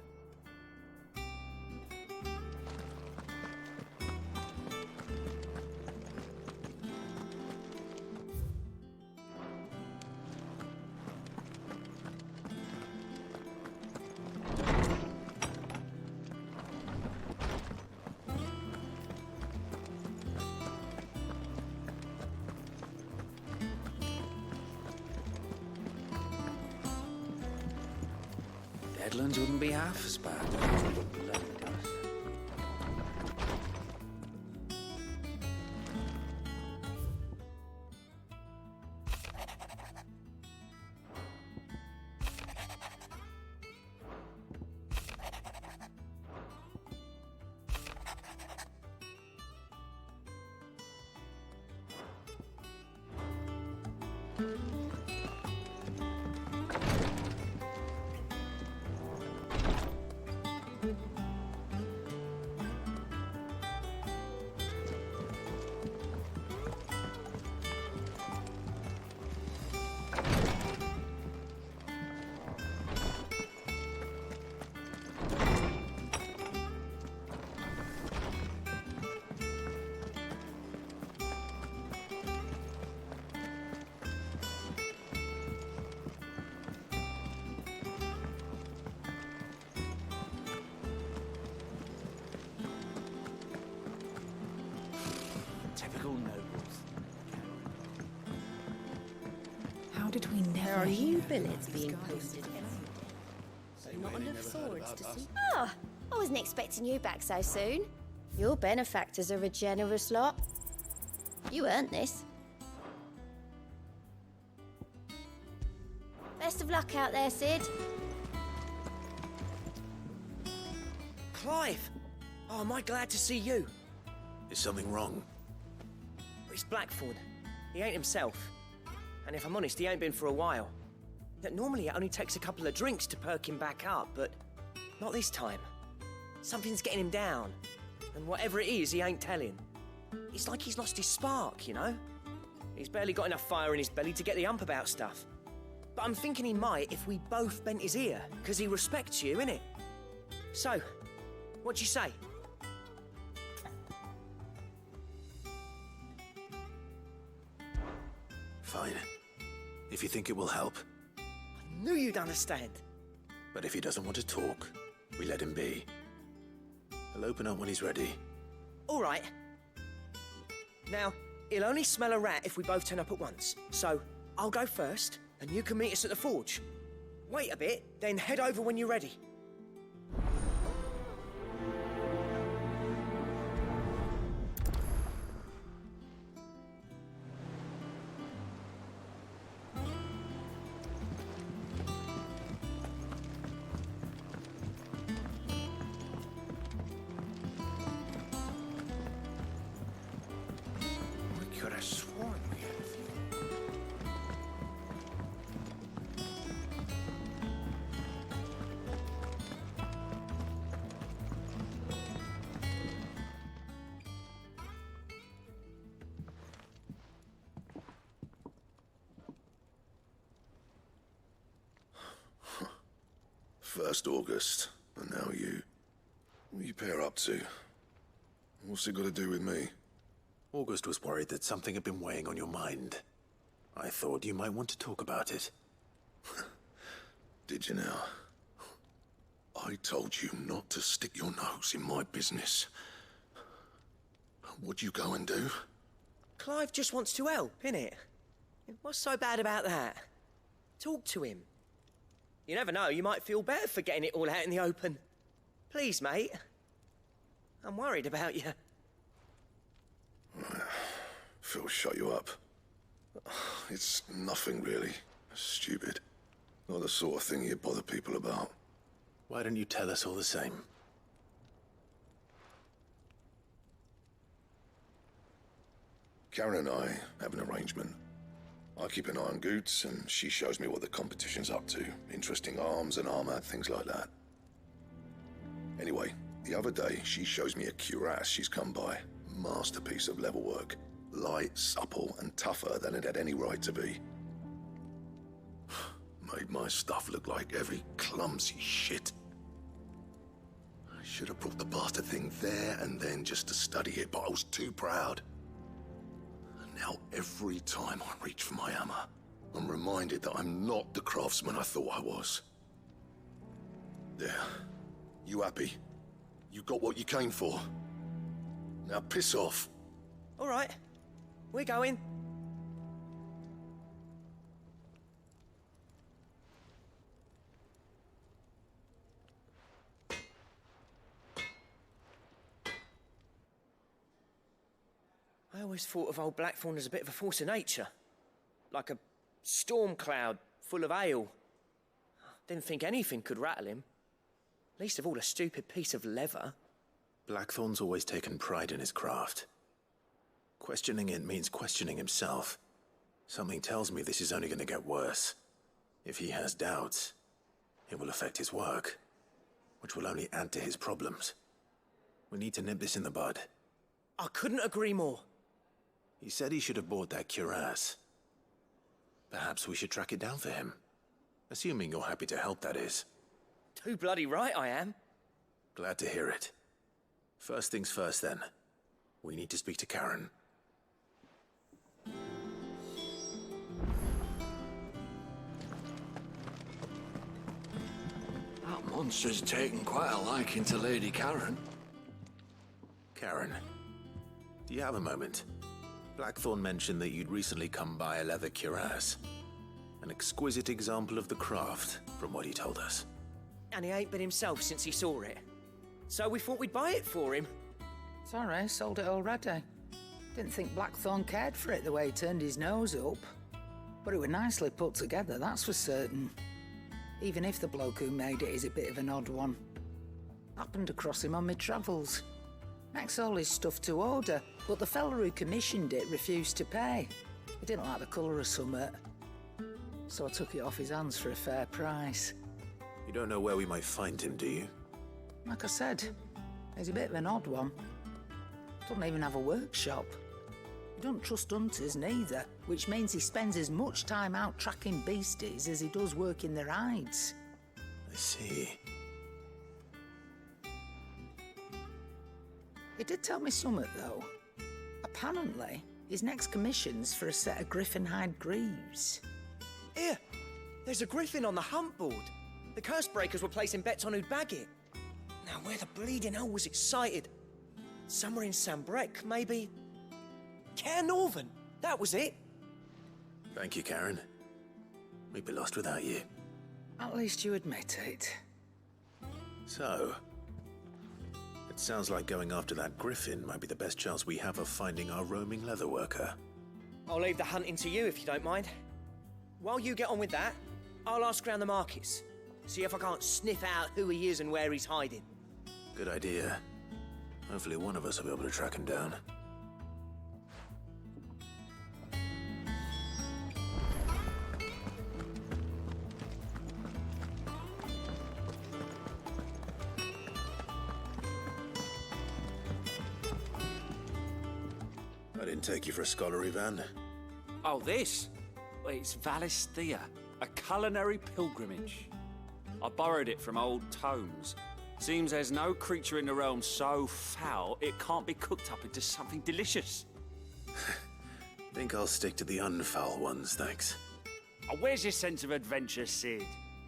Deadlands wouldn't be half as bad. Typical nobles. How did we never Are hear you of billets these being guys? posted? Not enough swords to see. Ah, I wasn't expecting you back so soon. Your benefactors are a generous lot. You earned this. Best of luck out there, Sid. Clive! Oh, am I glad to see you? Is something wrong? It's Blackthorn. He ain't himself. And if I'm honest, he ain't been for a while. Yet normally it only takes a couple of drinks to perk him back up, but not this time. Something's getting him down. And whatever it is, he ain't telling. It's like he's lost his spark, you know? He's barely got enough fire in his belly to get the ump about stuff. But I'm thinking he might if we both bent his ear, because he respects you, innit? So, what'd you say? Fine. If you think it will help. I knew you'd understand. But if he doesn't want to talk, we let him be. He'll open up when he's ready. All right. Now, he'll only smell a rat if we both turn up at once. So, I'll go first, and you can meet us at the forge. Wait a bit, then head over when you're ready. We could have sworn we had a few. First August, and now you. What are you pair up to? What's it got to do with me? August was worried that something had been weighing on your mind. I thought you might want to talk about it. Did you now? I told you not to stick your nose in my business. What'd you go and do? Clive just wants to help, innit? What's so bad about that? Talk to him. You never know, you might feel better for getting it all out in the open. Please, mate. I'm worried about you. Phil shut you up. It's nothing really. Stupid. Not the sort of thing you bother people about. Why don't you tell us all the same? Karen and I have an arrangement. I keep an eye on Goots, and she shows me what the competition's up to. Interesting arms and armor, things like that. Anyway, the other day, she shows me a cuirass she's come by. Masterpiece of level work. Light, supple, and tougher than it had any right to be. Made my stuff look like heavy, clumsy shit. I should have brought the bastard thing there and then just to study it, but I was too proud. And now every time I reach for my hammer, I'm reminded that I'm not the craftsman I thought I was. There. You happy? You got what you came for. Now piss off. All right. We're going. I always thought of old Blackthorn as a bit of a force of nature. Like a storm cloud full of hail. Didn't think anything could rattle him. Least of all a stupid piece of leather. Blackthorn's always taken pride in his craft. Questioning it means questioning himself. Something tells me this is only going to get worse. If he has doubts, it will affect his work, which will only add to his problems. We need to nip this in the bud. I couldn't agree more. He said he should have bought that cuirass. Perhaps we should track it down for him. Assuming you're happy to help, that is. Too bloody right I am. Glad to hear it. First things first, then. We need to speak to Karen. That monster's taken quite a liking to Lady Karen. Karen, do you have a moment? Blackthorn mentioned that you'd recently come by a leather cuirass. An exquisite example of the craft, from what he told us. And he ain't been himself since he saw it. So we thought we'd buy it for him. Sorry, sold it already. Didn't think Blackthorn cared for it the way he turned his nose up. But it were nicely put together, that's for certain. Even if the bloke who made it is a bit of an odd one. Happened across him on my travels. Makes all his stuff to order, but the fella who commissioned it refused to pay. He didn't like the colour of summit. So I took it off his hands for a fair price. You don't know where we might find him, do you? Like I said, he's a bit of an odd one. Doesn't even have a workshop. He don't trust hunters neither, which means he spends as much time out tracking beasties as he does working their hides. I see. He did tell me something, though. Apparently, his next commission's for a set of griffin hide greaves. Here, there's a griffin on the hunt board. The curse breakers were placing bets on who'd bag it. Now, where the bleeding hell was excited? Somewhere in Sambrec, maybe? Care Northern, that was it. Thank you, Karen. We'd be lost without you. At least you admit it. So, it sounds like going after that griffin might be the best chance we have of finding our roaming leatherworker. I'll leave the hunting to you if you don't mind. While you get on with that, I'll ask around the markets. See if I can't sniff out who he is and where he's hiding. Good idea. Hopefully one of us will be able to track him down. I didn't take you for a scholarly van. Oh, this? Well, it's Valisthea, a culinary pilgrimage. I borrowed it from old tomes. Seems there's no creature in the realm so foul it can't be cooked up into something delicious. Think I'll stick to the unfoul ones, thanks. Oh, where's your sense of adventure, Sid?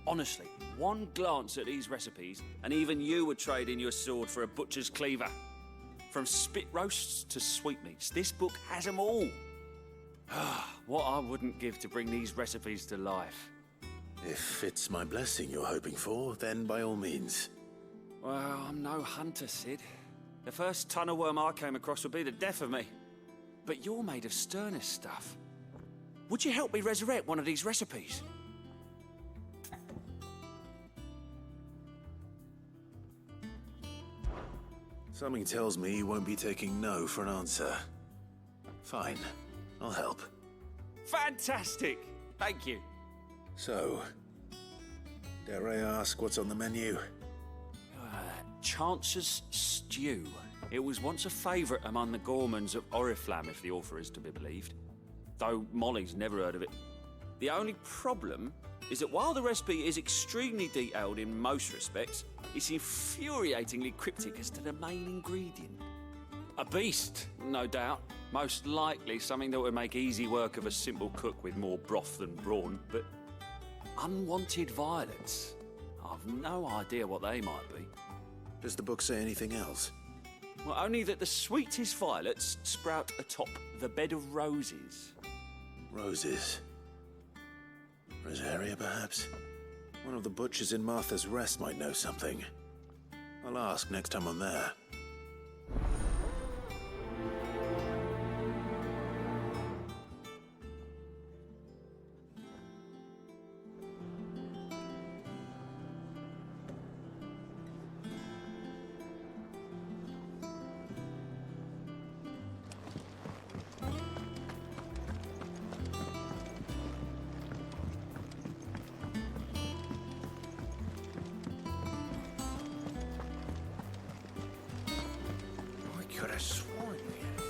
Honestly, one glance at these recipes, and even you would trade in your sword for a butcher's cleaver. From spit roasts to sweetmeats, this book has them all. What I wouldn't give to bring these recipes to life. If it's my blessing you're hoping for, then by all means. Well, I'm no hunter, Sid. The first tunnel worm I came across would be the death of me. But you're made of sterner stuff. Would you help me resurrect one of these recipes? Something tells me you won't be taking no for an answer. Fine, I'll help. Fantastic! Thank you. So, dare I ask what's on the menu? Chance's Stew. It was once a favourite among the gourmands of Oriflamme, if the author is to be believed. Though Molly's never heard of it. The only problem is that while the recipe is extremely detailed in most respects, it's infuriatingly cryptic as to the main ingredient. A beast, no doubt. Most likely something that would make easy work of a simple cook with more broth than brawn, but unwanted violets. I've no idea what they might be. Does the book say anything else? Well, only that the sweetest violets sprout atop the bed of roses. Roses. Rosaria, perhaps? One of the butchers in Martha's Rest might know something. I'll ask next time I'm there. Could have sworn we had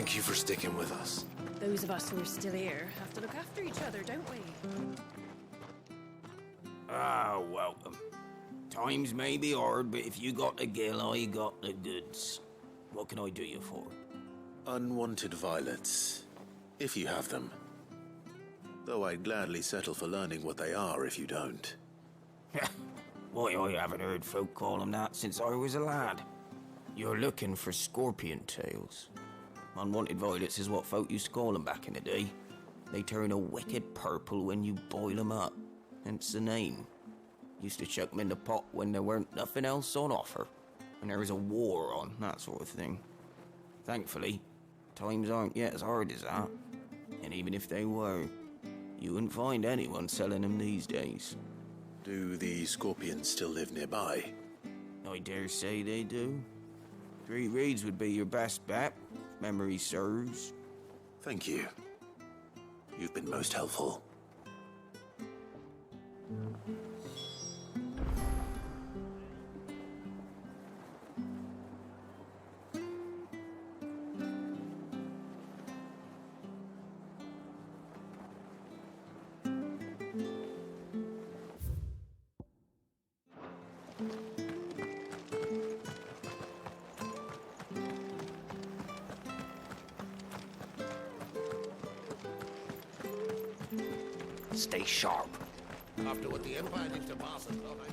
Thank you for sticking with us. Those of us who are still here have to look after each other, don't we? Ah, welcome. Times may be hard, but if you got the gill, I got the goods. What can I do you for? Unwanted violets, if you have them. Though I'd gladly settle for learning what they are if you don't. Why, I haven't heard folk call them that since I was a lad. You're looking for scorpion tails. Unwanted violets is what folk used to call them back in the day. They turn a wicked purple when you boil them up, hence the name. Used to chuck them in the pot when there weren't nothing else on offer, and there was a war on, that sort of thing. Thankfully, Times aren't yet as hard as that. And even if they were, you wouldn't find anyone selling them these days. Do the scorpions still live nearby? I dare say they do. 3 Reeds would be your best bet, if memory serves. Thank you. You've been most helpful. Stay sharp. After what the Empire did to Barcelona.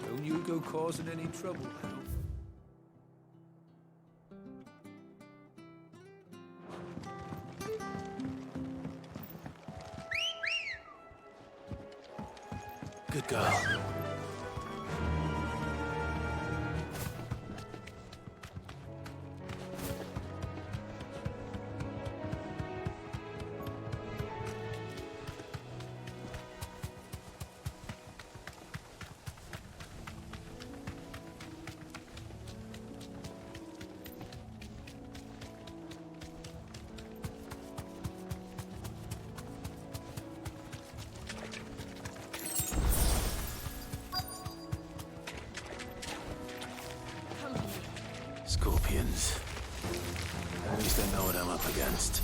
Don't you go causing any trouble now. Good girl. Scorpions. At least I know what I'm up against.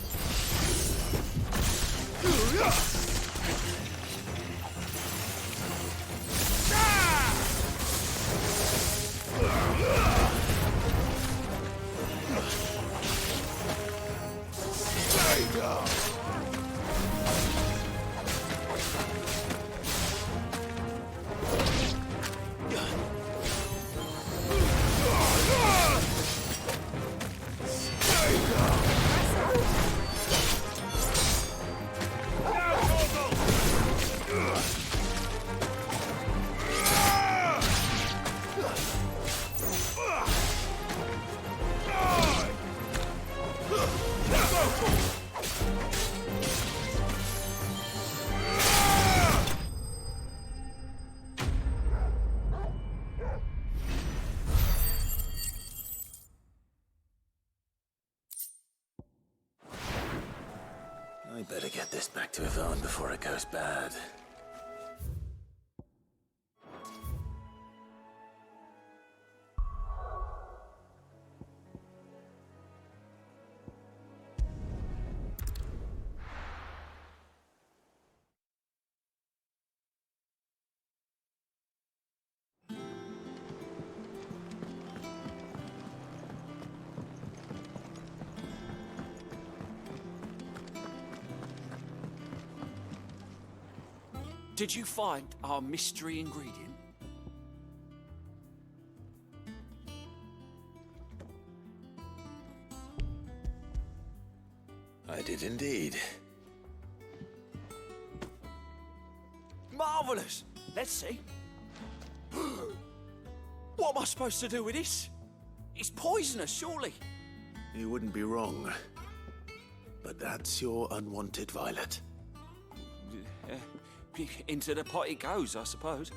I better get this back to Yvonne before it goes bad. Did you find our mystery ingredient? I did indeed. Marvellous! Let's see. What am I supposed to do with this? It's poisonous, surely. You wouldn't be wrong. But that's your unwanted violet. Into the pot it goes, I suppose.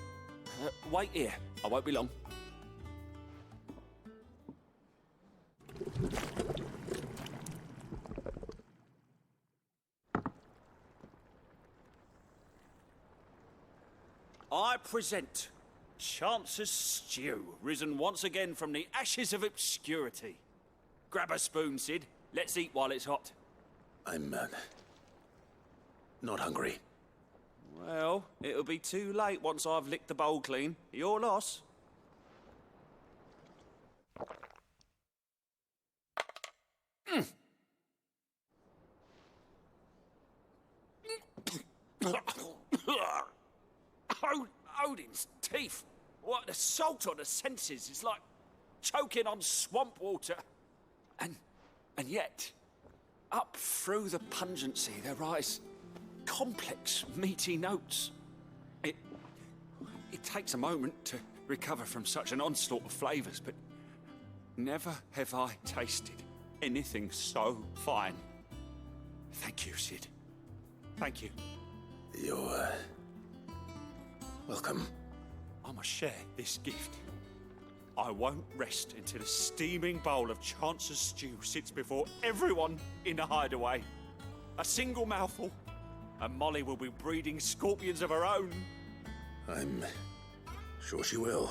Wait here. I won't be long. I present Chance's Stew, risen once again from the ashes of obscurity. Grab a spoon, Sid. Let's eat while it's hot. I'm, not hungry. Well, it'll be too late once I've licked the bowl clean. Your loss. Odin's teeth. What the salt on the senses is like choking on swamp water. And yet, up through the pungency there rise complex, meaty notes. It takes a moment to recover from such an onslaught of flavours, but Never have I tasted anything so fine. Thank you, Sid. Thank you. You're welcome. I must share this gift. I won't rest until a steaming bowl of Chance's stew sits before everyone in the hideaway. A single mouthful, and Molly will be breeding scorpions of her own. I'm sure she will.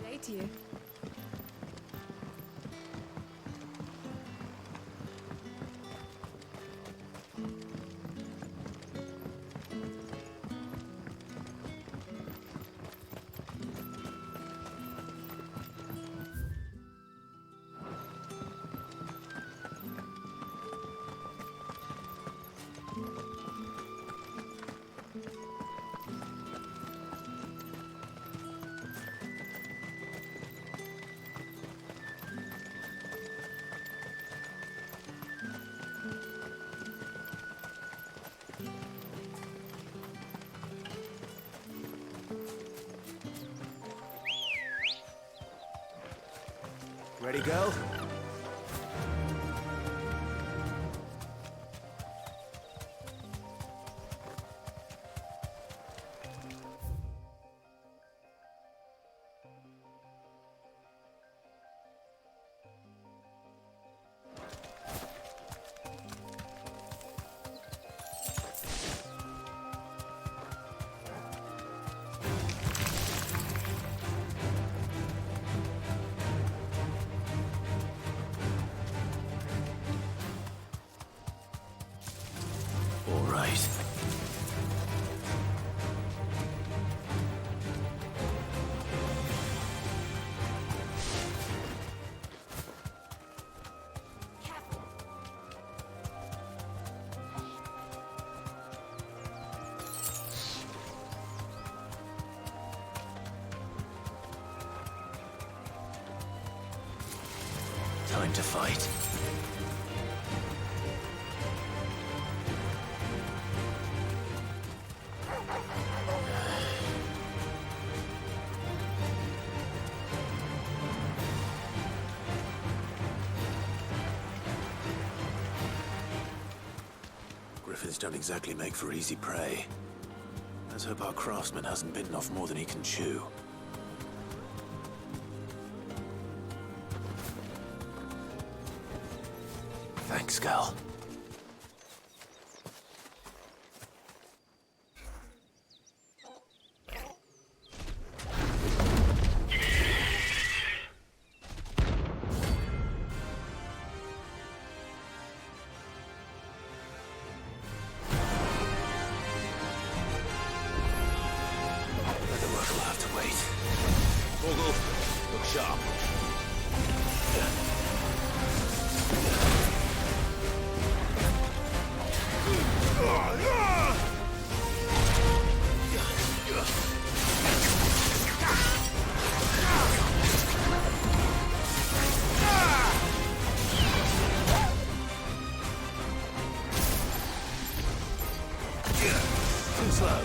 Day to you. Ready, go? Time to fight. Griffins don't exactly make for easy prey. Let's hope our craftsman hasn't bitten off more than he can chew. girl. The work will have to wait. Bogle, look sharp. Too slow.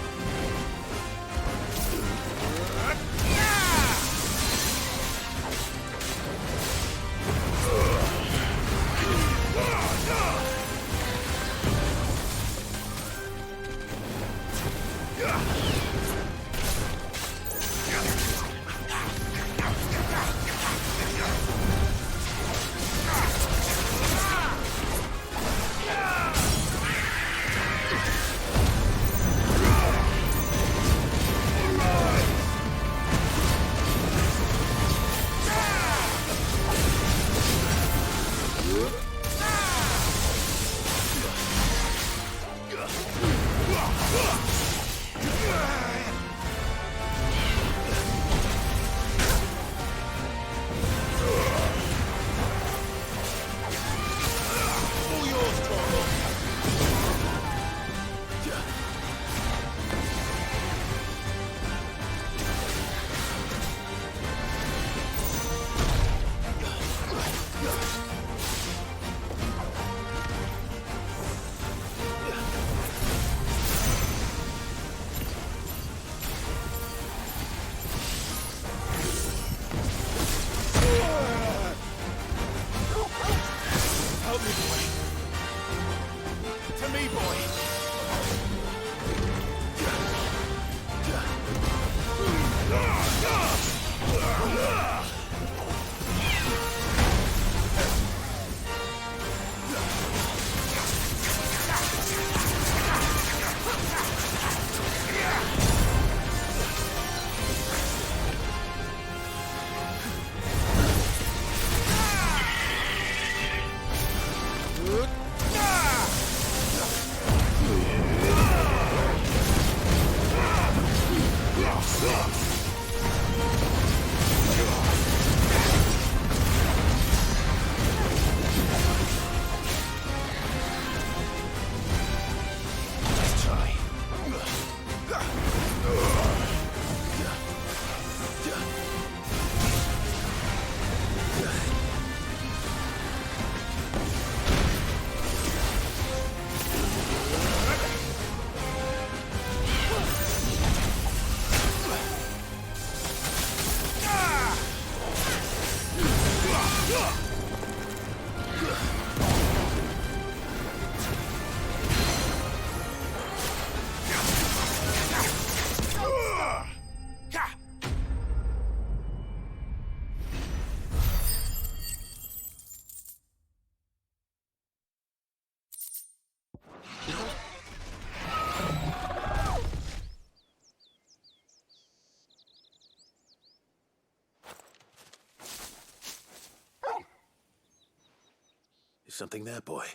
Help me, boy. To me, boy. Let's try. Is something there, boy?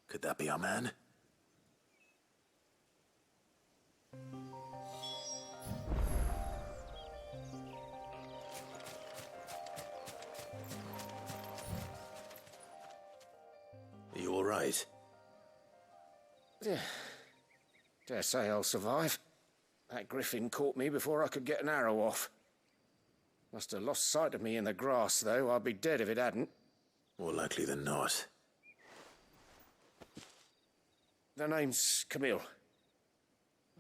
Could that be our man? Are you all right? Dare say I'll survive. That griffin caught me before I could get an arrow off. Must have lost sight of me in the grass, though. I'd be dead if it hadn't. More likely than not. The name's Camille.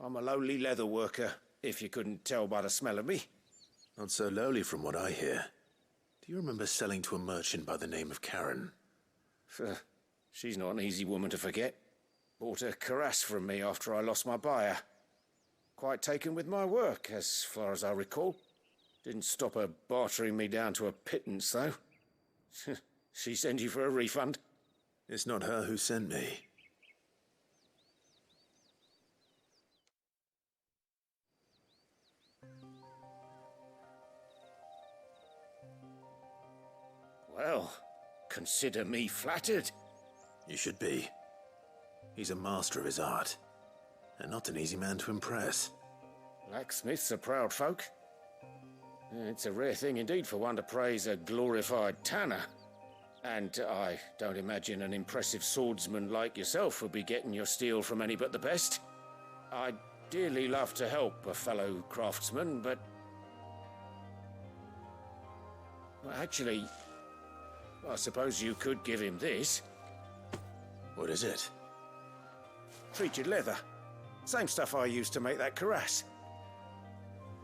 I'm a lowly leather worker, if you couldn't tell by the smell of me. Not so lowly from what I hear. Do you remember selling to a merchant by the name of Karen? She's not an easy woman to forget. Bought a cuirass from me after I lost my buyer. Quite taken with my work, as far as I recall. Didn't stop her bartering me down to a pittance, though. She sent you for a refund? It's not her who sent me. Well, consider me flattered. You should be. He's a master of his art, and not an easy man to impress. Blacksmiths are proud folk. It's a rare thing indeed for one to praise a glorified tanner. And I don't imagine an impressive swordsman like yourself would be getting your steel from any but the best. I'd dearly love to help a fellow craftsman, but... Well, actually, I suppose you could give him this. What is it? Treated leather. Same stuff I used to make that cuirass.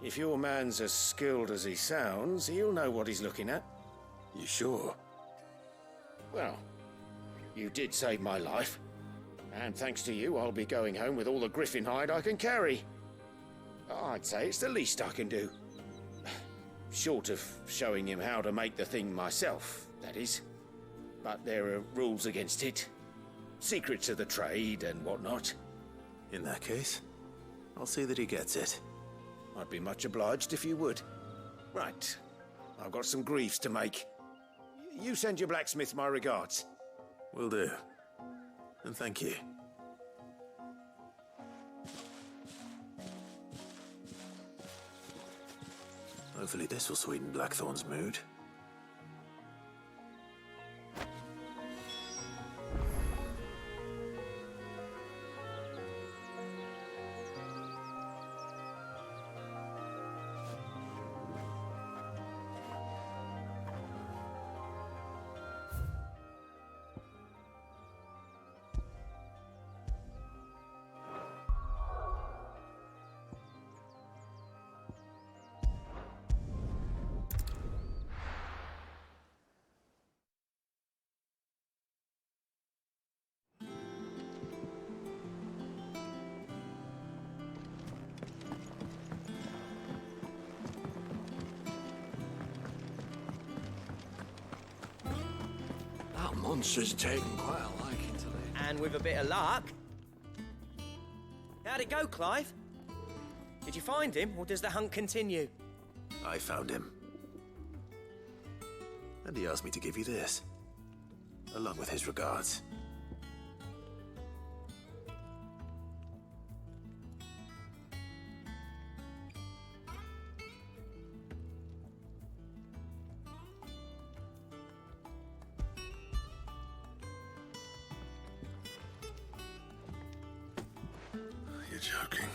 If your man's as skilled as he sounds, he'll know what he's looking at. You sure? Well, you did save my life. And thanks to you, I'll be going home with all the griffin hide I can carry. I'd say it's the least I can do. Short of showing him how to make the thing myself, that is. But there are rules against it. Secrets of the trade and whatnot. In that case, I'll see that he gets it. I'd be much obliged if you would. Right. I've got some greaves to make. You send your blacksmith my regards. Will do. And thank you. Hopefully this will sweeten Blackthorn's mood. That monster's taken quite a liking to Lady. And with a bit of luck... How'd it go, Clive? Did you find him, or does the hunt continue? I found him. And he asked me to give you this, along with his regards. You're joking.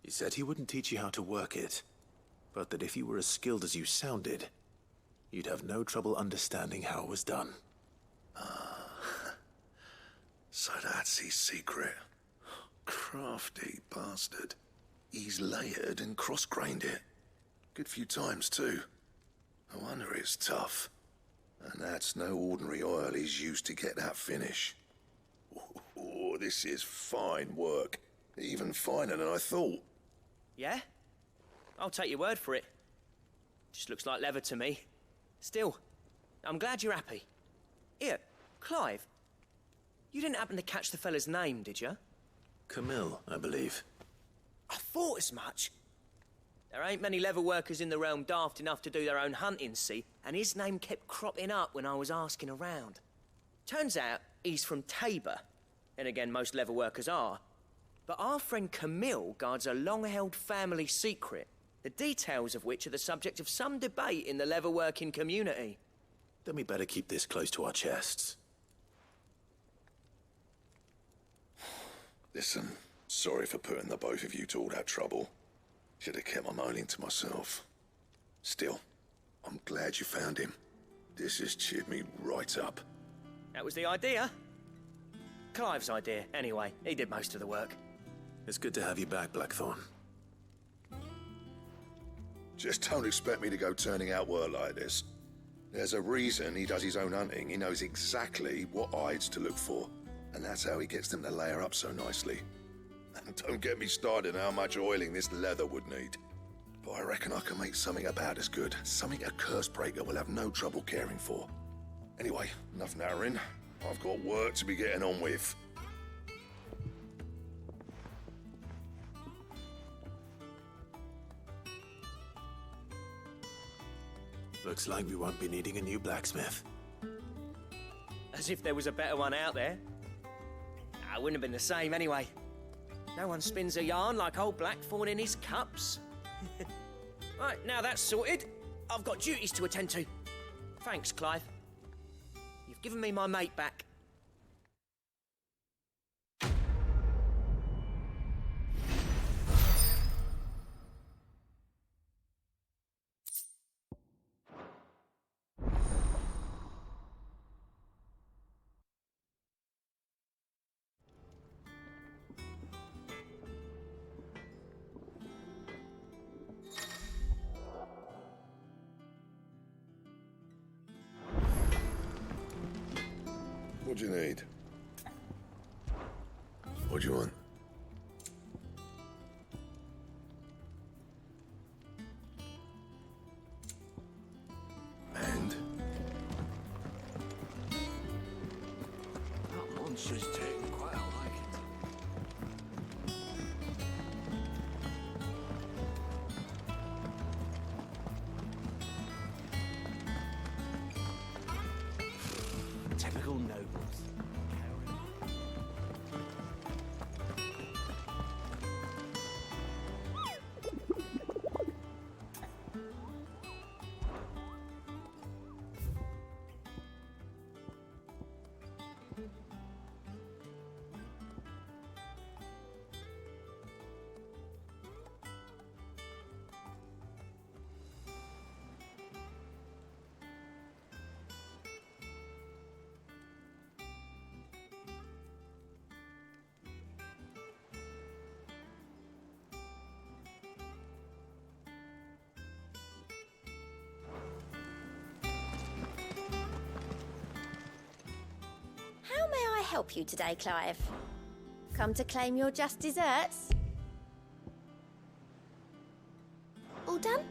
He said he wouldn't teach you how to work it, but that if you were as skilled as you sounded, you'd have no trouble understanding how it was done. So that's his secret. Crafty bastard. He's layered and cross-grained it. Good few times, too. No wonder it's tough. And that's no ordinary oil he's used to get that finish. Oh, this is fine work. Even finer than I thought. Yeah? I'll take your word for it. Just looks like leather to me. Still, I'm glad you're happy. Here, Clive. You didn't happen to catch the fella's name, did you? Camille, I believe. I thought as much. There ain't many leather workers in the realm daft enough to do their own hunting, see? And his name kept cropping up when I was asking around. Turns out he's from Tabor. And again, most leather workers are. But our friend Camille guards a long-held family secret, the details of which are the subject of some debate in the leather-working community. Then we better keep this close to our chests. Listen, sorry for putting the both of you to all that trouble. Should have kept my moaning to myself. Still, I'm glad you found him. This has cheered me right up. That was the idea. Clive's idea, anyway. He did most of the work. It's good to have you back, Blackthorn. Just don't expect me to go turning out work like this. There's a reason he does his own hunting. He knows exactly what hides to look for. And that's how he gets them to layer up so nicely. And don't get me started on how much oiling this leather would need. But I reckon I can make something about as good. Something a Cursebreaker will have no trouble caring for. Anyway, enough narrowing. I've got work to be getting on with. Looks like we won't be needing a new blacksmith. As if there was a better one out there. Nah, it wouldn't have been the same anyway. No one spins a yarn like old Blackthorn in his cups. Right, now that's sorted, I've got duties to attend to. Thanks, Clive. You've given me my mate back. What do you need? What do you want? And? That monster's taken quite a liking to Typical nobles. How may I help you today, Clive? Come to claim your just desserts? All done?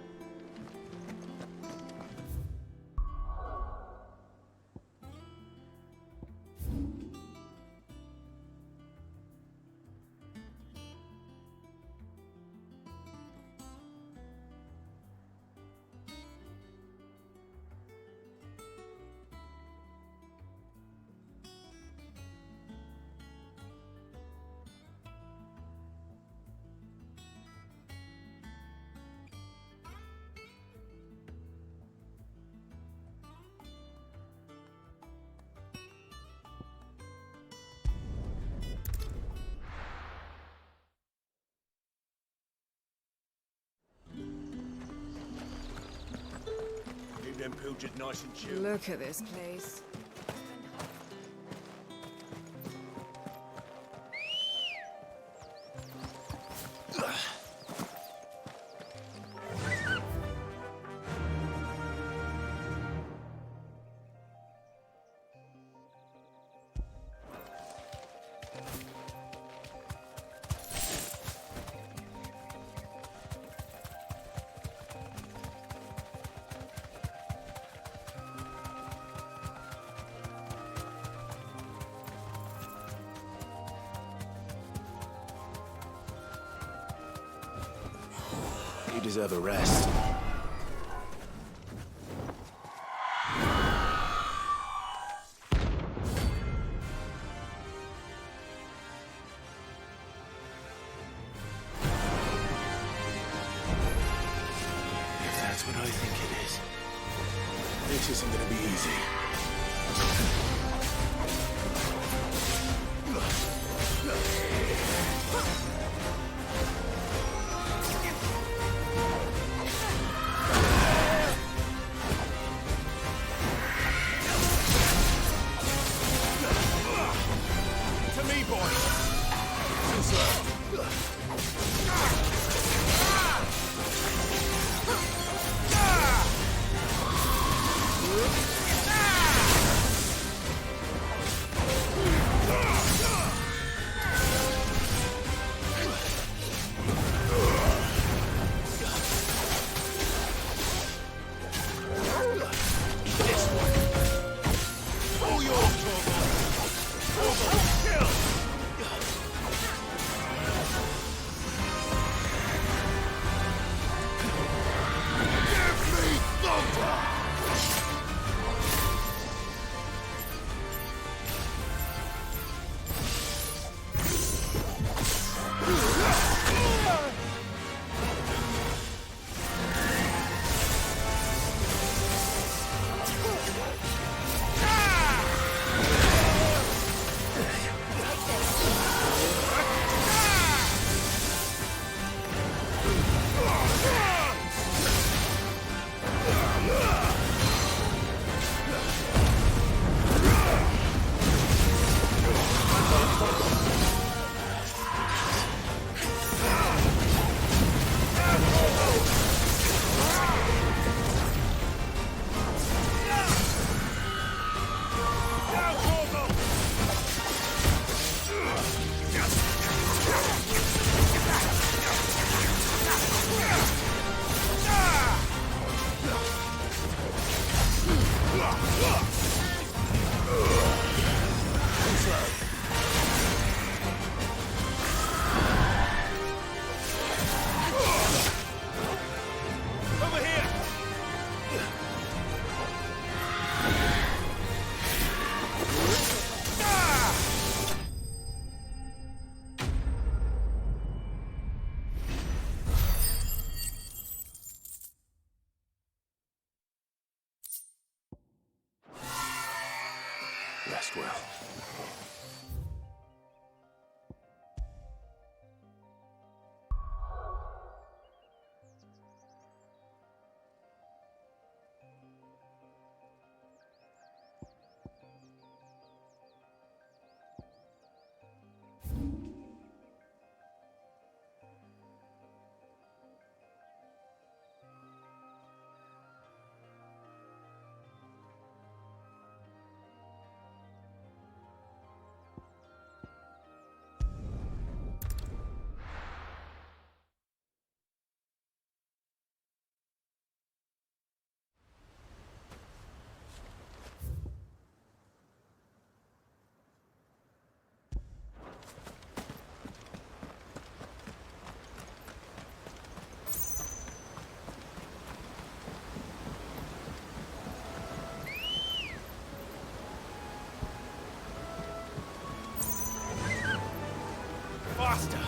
Keep them pilchards nice and chill. Look at this place. You deserve a rest. If that's what I think it is, this isn't gonna be easy. To me, boy! Too slow. rest well. Faster!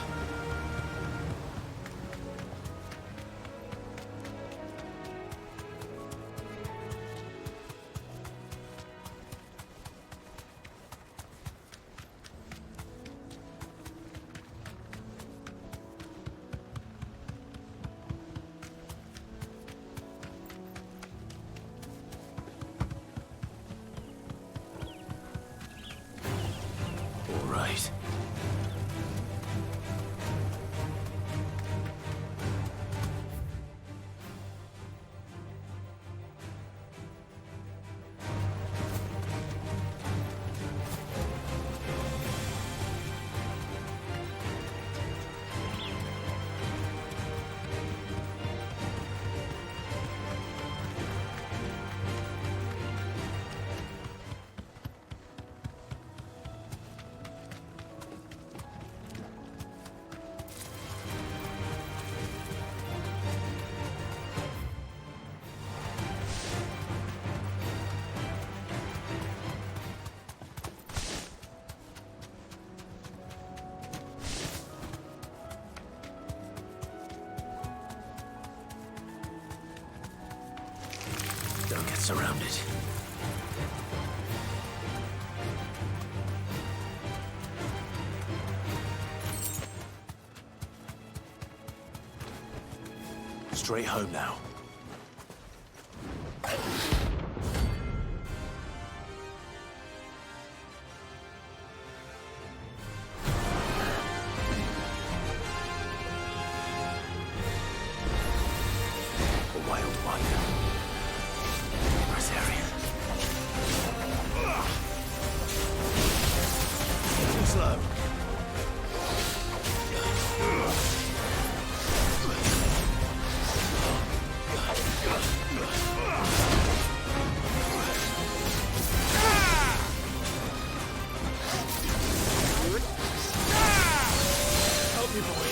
All right. Don't get surrounded. Straight home now. A wild wire. Too slow. Help me, boy.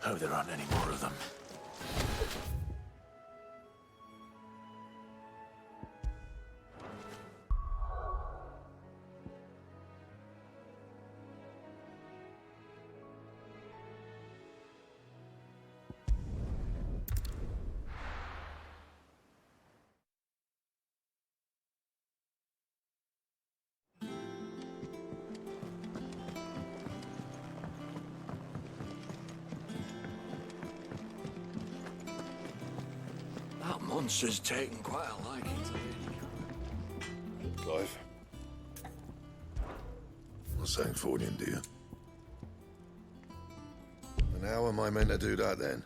Hope there aren't any more of them. That monster's taken quite a liking to Lady. Clive. Not saying for you, dear. And how am I meant to do that then?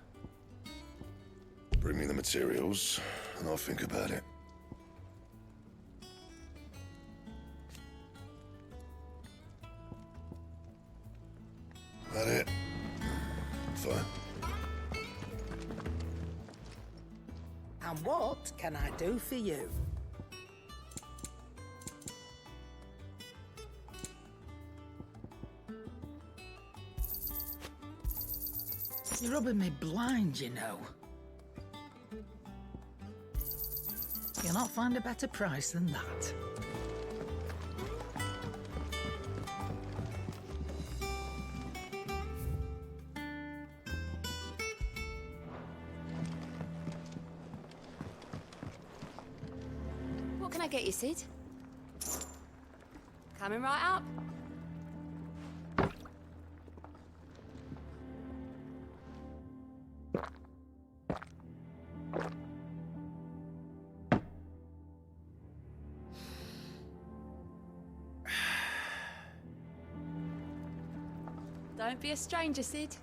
Bring me the materials, and I'll think about it. That it? Fine. And what can I do for you? You're rubbing me blind, you know. You'll not find a better price than that. What can I get you, Sid? Coming right up. Don't be a stranger, Sid.